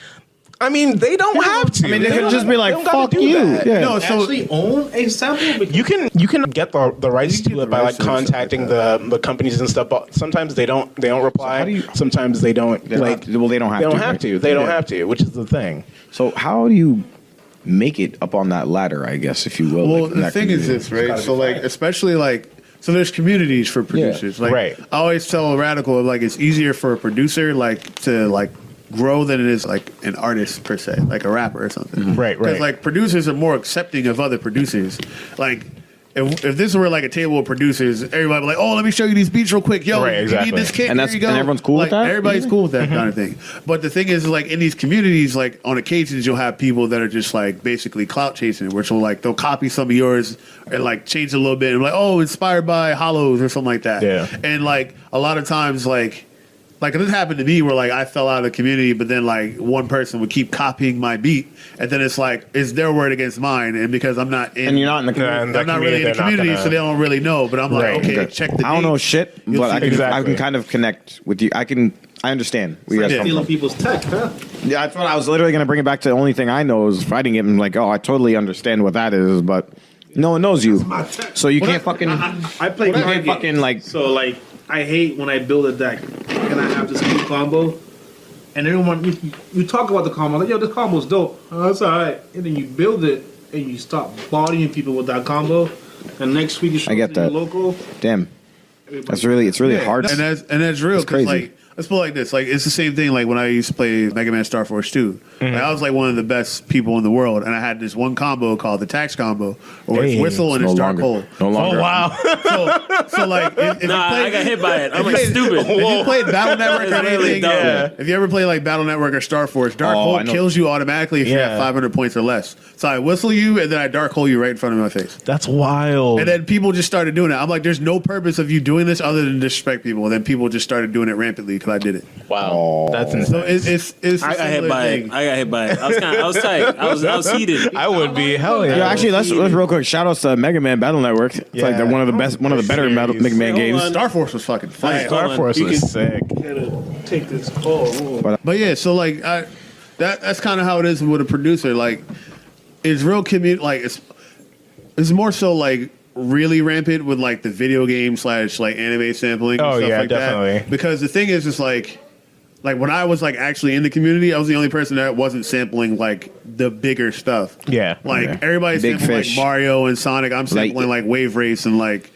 I mean, they don't have to. I mean, they could don't- just be like, they don't gotta "Fuck do you." that. Yeah. No, so Actually own a sample. You can get the rights You can to get it the by rights like to it and stuff contacting like the companies and stuff. But sometimes they don't reply. how do you- Sometimes they don't They don't like. have to. Well, they don't have They don't to, have right? to. They don't Yeah. have to, which is the thing. So how do you make it up on that ladder? I guess, if you will. Well, like, in the that thing is community? this, right? So, like, especially like, so there's communities for producers. Like, Right. I always tell Radical, like, it's easier for a producer, like, to like grow than it is like an artist per se, like a rapper or something. Right, Because right. like producers are more accepting of other producers. Like, if this were like a table of producers, everybody would be like, "Oh, let me show you these beats real quick. Yo, Right, you exactly. need this kit? And Here that's- you go." and everyone's cool with Like, that? Everybody's cool with that kind of thing. But the thing is, like in these communities, like on occasions, you'll have people that are just like basically clout chasing, which will like they'll copy some of yours and like change it a little bit and like, "Oh, inspired by hollowz" or something like that. Yeah. And like a lot of times, like this happened to me where like I fell out of the community, but then like one person would keep copying my beat, and then it's like it's their word against mine, and because I'm not in, And you're not in the Yeah, and community. I'm not really in the they're not community, gonna- so they don't really know. But I'm like, Right. okay, Okay. check the. I don't date. know shit, You'll but see. I can Exactly. kind of connect with you. I understand where you guys come Stealing from. people's tech, huh? Yeah, that's what I was literally going to bring it back to. The only thing I know is fighting it, and like, oh, I totally understand what that is, but no one knows you, so you can't fucking. I play You card can't games. fucking like. So like, I hate when I build a deck and I have this cool combo, and everyone you talk about the combo like, yo, this combo's dope. Oh, that's all right, and then you build it and you stop bodying people with that combo, and next week you show I get up to your that. local. Damn, Everybody- it's really Yeah, hard. and that's real. It's 'Cause, crazy. like, let's put it like this: like it's the same thing. Like when I used to play Mega Man Star Force 2, like, I was like one of the best people in the world, and I had this one combo called the tax combo, where it's Hey. whistle and no it's dark longer. hole. No longer. Oh wow! So like, if Nah, you play, I got hit by it. I'm like If stupid. you played Battle Network or That's really anything, dumb. Yeah. if you ever play like Battle Network or Star Force, Dark Oh, Hole I know. kills you automatically if you Yeah. have 500 points or less. So I whistle you and then I Dark Hole you right in front of my face. That's wild. And then people just started doing it. I'm like, there's no purpose of you doing this other than disrespect people. And then people just started doing it rampantly because I did it. wow, that's insane. So it's a I got hit similar by thing. it. I got hit by it. I was tight. I was heated. I would be hell yeah. Yeah, actually, let's real quick. Shout outs to Mega Man Battle Network. It's like Yeah. one of the best, one of the better Series. Mega Man Hold games. on. Star Force was fucking fire. Star Force You was can- sick. Gotta take this call. But yeah, so like that's kind of how it is with a producer. Like it's real community. Like it's more so like really rampant with like the video game / like anime sampling. Oh, and stuff yeah, like definitely. That. Because the thing is, it's like when I was like actually in the community, I was the only person that wasn't sampling like the bigger stuff. Yeah. Like Okay. everybody's Big sampling fish. like Mario and Sonic. I'm sampling like Wave Race and like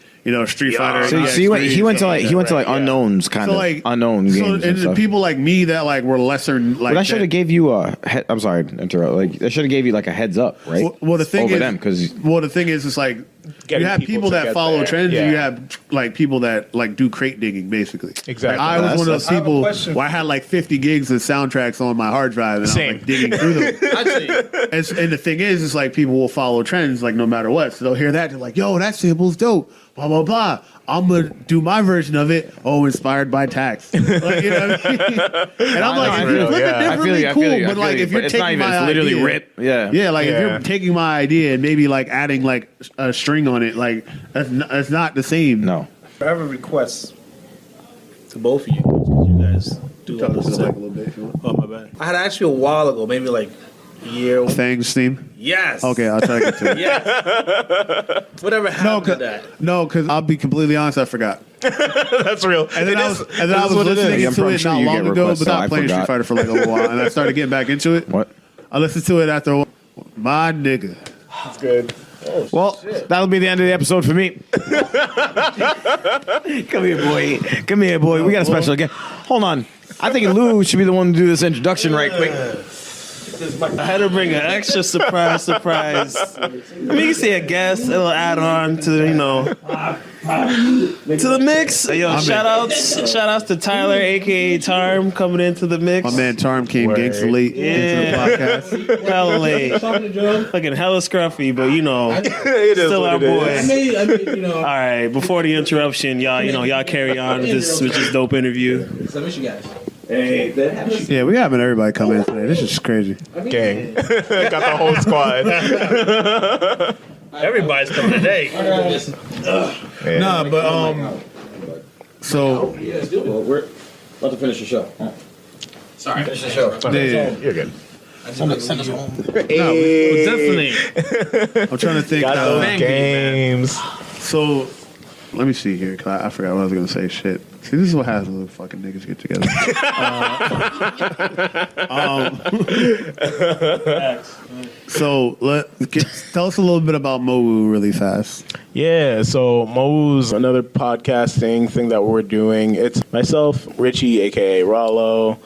Street Fighter. So, and so he went EX3 to like and he went to like Right, yeah. unknowns kind so of like unknown so, games. and stuff. people like me that like were lesser like But that should that- have gave you a. I'm sorry to interrupt. Like that should have gave you like a heads up, right? Well, the thing over is, them because the thing is, it's like Getting you have people people to that get follow there. trends, Yeah. and you have like people that like do crate digging, basically. Exactly. Like, I was That's- one of those I have a people question. where I had like 50 gigs of soundtracks on my hard drive, and Same. I was like digging through them. Actually, And the thing is, it's like people will follow trends, like no matter what. So they'll hear that, they're like, "Yo, that sample's dope." Blah blah blah. I'm gonna do my version of it. Oh, inspired by tax. Like, you know what I mean? And I'm like, I if feel you you. flip Yeah. it I feel differently, you. I cool. feel you. I But feel like, you. if you're But it's taking not even. my It's literally idea, rip. Yeah. yeah, like if Yeah. you're taking my idea and maybe like adding like a string on it, like that's not the same. No. I have a request to both of you because you guys do all this Like a stuff. little bit, if you want. Oh my bad. I had asked you a while ago, maybe like a year. Fangs theme. Yes. Okay, I'll try to get to it. Yeah. Whatever happened to that? No, because I'll be completely honest, I forgot. That's real. And then I was what it listening is. to I'm it sure not you long get ago, requests, but so I not playing Street forgot. Fighter for like a little while, and I started getting back into it. What? I listened to it after a while. My nigga. That's good. Well, that'll be the end of the episode for me. Come here, boy. Come here, boy. We got a special guest. Hold on. I think Lou should be the one to do this introduction right quick. I had to bring an extra surprise. I mean, you can say a guest, a little add on to to the mix. Yo, shout outs to Tyler, aka Tarm, coming into the mix. My man Tarm came gangsta late into the podcast. Hella late. Fucking hella scruffy, but still our boy. All right, before the interruption, y'all carry on with this dope interview. So I miss you guys. Yeah, we having everybody come in today. This is crazy. Gang. Got the whole squad. Everybody's coming today. Nah, but so Well, we're about to finish the show. Sorry. Finish the show. yeah, You're good. I just want to send us home. Definitely. I'm trying to think. Got those games. So let me see here. 'Cause I forgot what I was gonna say. Shit. See, this is what happens when fucking niggas get together. So tell us a little bit about MOWU really fast. Yeah, so MOWU's another podcasting thing that we're doing. It's myself, Richie, aka Rollo,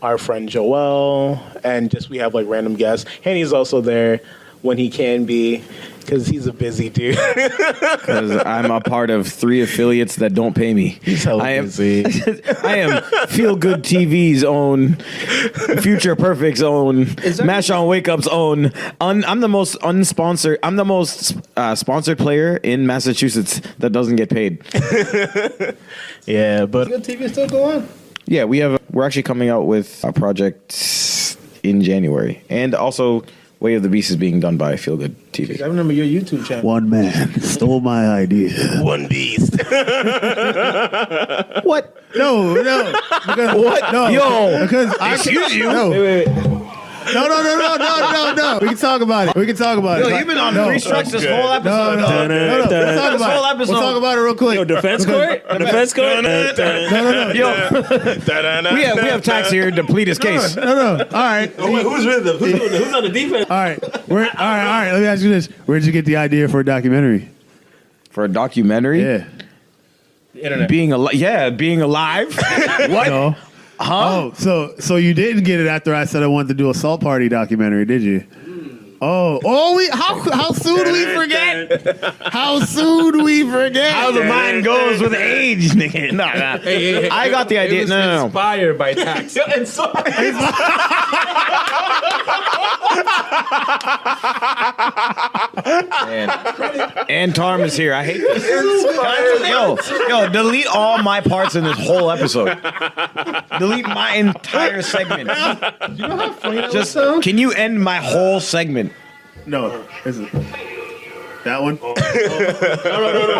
our friend Joel, and we have like random guests. Henny's also there when he can be, because he's a busy dude. Because I'm a part of 3 affiliates that don't pay me. He's hella busy. I am Feel Good TV's own, Future Perfect's own, Mash on Wake Up's own. I'm the most unsponsored. I'm the most sponsored player in Massachusetts that doesn't get paid. Yeah, but Good TV still go on? Yeah, we're actually coming out with a project in January, and also Way of the Beast is being done by Feel Good TV. I remember your YouTube channel. One man stole my idea. One beast. What? No. Because, What? No. Yo. Because Excuse you? No. Wait. No. We can talk about it. Yo, you've been on 3 strikes this whole episode. No. Let's talk about whole it. episode. We'll talk about it real quick. Yo, defense court? Defense court? No. Yo, we have tax here to plead his case. No. All right. Wait, who's with him? Who's on the defense? All right. All right. Let me ask you this: where'd you get the idea for a documentary? For a documentary? Yeah. Being alive? What? No. Huh? Oh, so you didn't get it after I said I wanted to do a Salt Party documentary, did you? How soon do we forget? How soon do we forget? How the mind goes with age, nigga. Nah. Hey, I got the idea. No. Inspired by tax. And Tarm is here. I hate this. Yo, delete all my parts in this whole episode. Delete my entire segment. You know how funny that Just sounds? can you end my whole segment? No. Is it that one? No,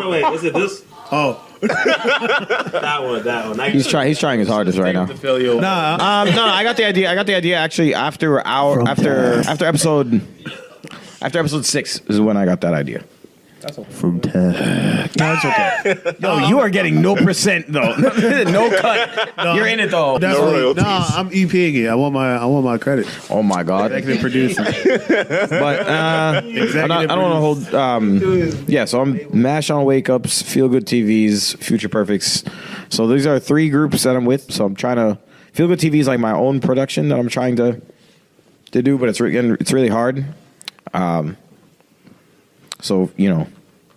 wait. Is it this? Oh. That one. He's trying his hardest right now. To fill you. Nah. No, I got the idea actually after episode 6 is when I got that idea. From Ted. No, it's okay. Yo, you are getting no percent though. No cut. You're in it though. Nah, I'm EPing it. I want my credit. Oh my god. Executive producer. But I don't want to hold. Yeah, so I'm Mash on Wake Ups, Feel Good TVs, Future Perfects. So these are 3 groups that I'm with. So I'm trying to. Feel Good TV is like my own production that I'm trying to do, but it's really hard. So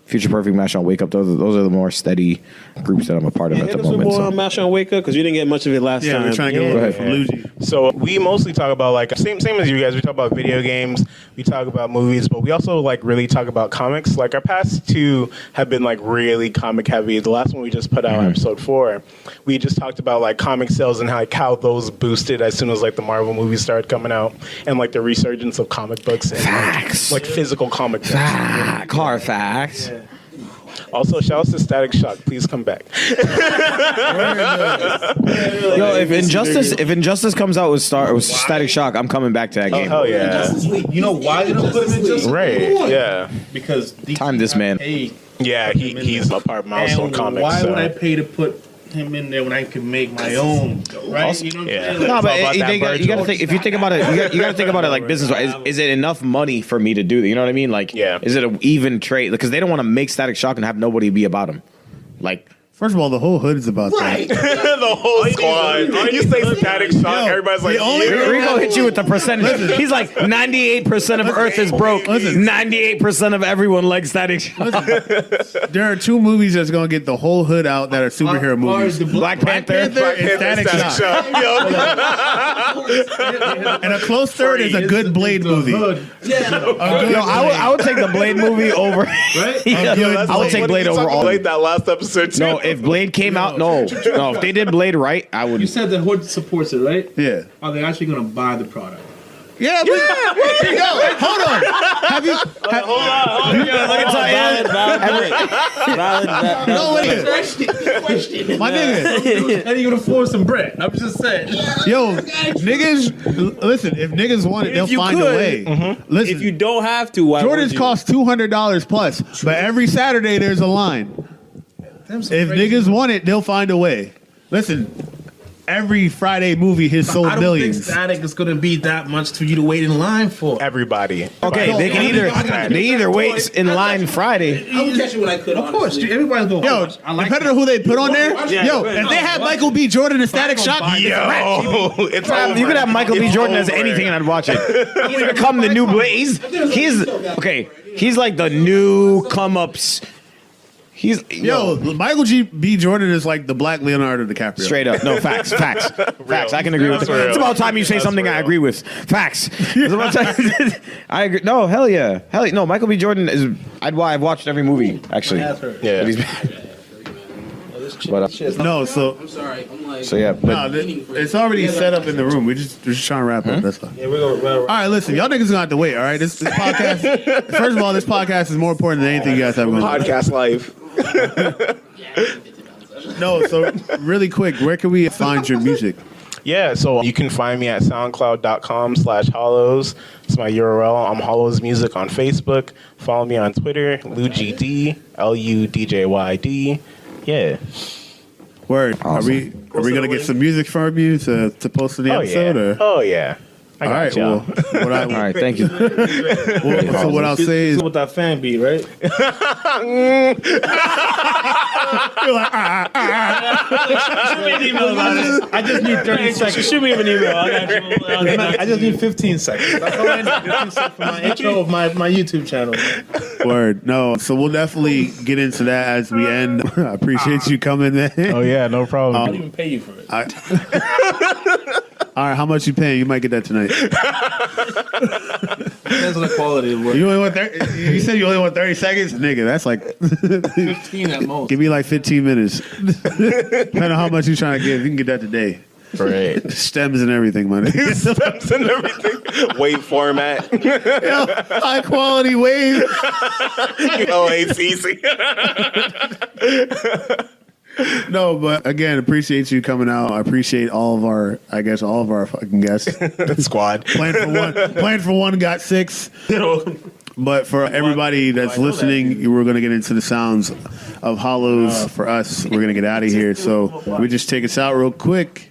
Future Perfect, Mash on Wake Up. Those are the more steady groups that I'm a part of at the moment. So. Mash on Wake Up because you didn't get much of it last time. Yeah, we're trying to get a little bit from Luigi. So we mostly talk about like same as you guys. We talk about video games, we talk about movies, but we also like really talk about comics. Like our past 2 have been like really comic heavy. The last one we just put out, episode 4, we just talked about like comic sales and how those boosted as soon as like the Marvel movies started coming out and like the resurgence of comic books and Facts. like physical comic books. Car facts. Yeah. Also, shout out to Static Shock. Please come back. Yo, if Injustice comes out with Static Shock, I'm coming back to that game. Hell yeah. You know why they don't put him in Justice League? Right. Yeah. Because Time this man. Hey, Yeah, he's a part of Milestone and Comics. why so. would I pay to put him in there when I can make my own? Right? Also- You know what Yeah. I'm saying? No, It's but all about that you got to Virgil. think. If you think about it, you got to think about it like business. Is it enough money for me to do that? You know what I mean? Like, Yeah. Is it an even trade? Because they don't want to make Static Shock and have nobody be about him. Like, First of all, the whole hood is about that. The whole squad. You say Static Shock, everybody's like, Rico hit you with the percentage. He's like 98% of Earth is broke. 98% of everyone likes Static Shock. There are two movies that's gonna get the whole hood out that are superhero movies. Black Panther and Static Shock. And a close third is a good Blade movie. I would take the Blade movie over. Right? I would take Blade over all. Blade that last episode too. No, if Blade came out, no. If they did Blade right, I would. You said the hood supports it, right? Yeah. Are they actually going to buy the product? Yeah, yo, hold on. Have you? Look at Valid. No, wait. My nigga. And you're going to afford some bread. I'm just saying. Yo, niggas, listen, if niggas want it, they'll find a way. Listen, If you don't have to, why Jordans would you? cost $200 plus, but every Saturday there's a line. If niggas want it, they'll find a way. Listen, every Friday movie has sold I don't millions. think Static is going to be that much for you to wait in line for. Everybody. Okay, they can either wait in line Friday. I would catch it when I could. Of course, dude, everybody's going to Yo, watch. I like depending on who they put on there, yo, yeah. if they had Michael B. Jordan and Static Shock, It's You could have Michael B. Jordan as anything and I'd watch it. He's become the new Blaze. He's like the new come ups. yo, Michael B. Jordan is like the black Leonardo DiCaprio. Straight up. No, facts. Facts. I can agree with it. It's about time you say something I agree with. Facts. It's about time. I agree. No, hell yeah. No, Michael B. Jordan is. I've watched every movie, actually. Yeah. No, so I'm sorry. I'm like. So yeah, but it's already set up in the room. We're just trying to wrap up. That's all. Yeah, we're going to All right, listen, y'all niggas gonna have to wait. All right, this podcast. First of all, this podcast is more important than anything you guys have going on. podcast life. No, so really quick, where can we find your music? Yeah, so you can find me at soundcloud.com/hollowz. It's my URL. I'm hollowz Music on Facebook. Follow me on Twitter, LuDJD, LUDJYD. Yeah. Word. Awesome. Are we gonna get some music from you to post in the episode? Yeah. Or? Oh, yeah. I All got right. y'all. Well, all right, thank you. so what I'll say is, with that fan beat, right? you're like, I just need 30 seconds. Shoot me an email. I just need 15 seconds. That's all I need. 15 seconds for my intro of my YouTube channel. Word. No. So we'll definitely get into that as we end. I appreciate you coming, man. Oh, yeah, no problem. I didn't even pay you for it. All right, how much you paying? You might get that tonight. Depends on the quality of work. You only want 30, you said you only want 30 seconds? Nigga, that's like 15 at most. give me like 15 minutes. Depending on how much you're trying to give, you can get that today. Great. Stems and everything, my nigga. Steps and everything. Wave format. Yo, high quality wave. Oh, it's easy. No, but again, appreciate you coming out. I appreciate all of our fucking guests. Squad. Planned for one, got six. But for everybody that's listening, we're going to get into the sounds of hollowz. For us, we're going to get out of here. So we just take us out real quick.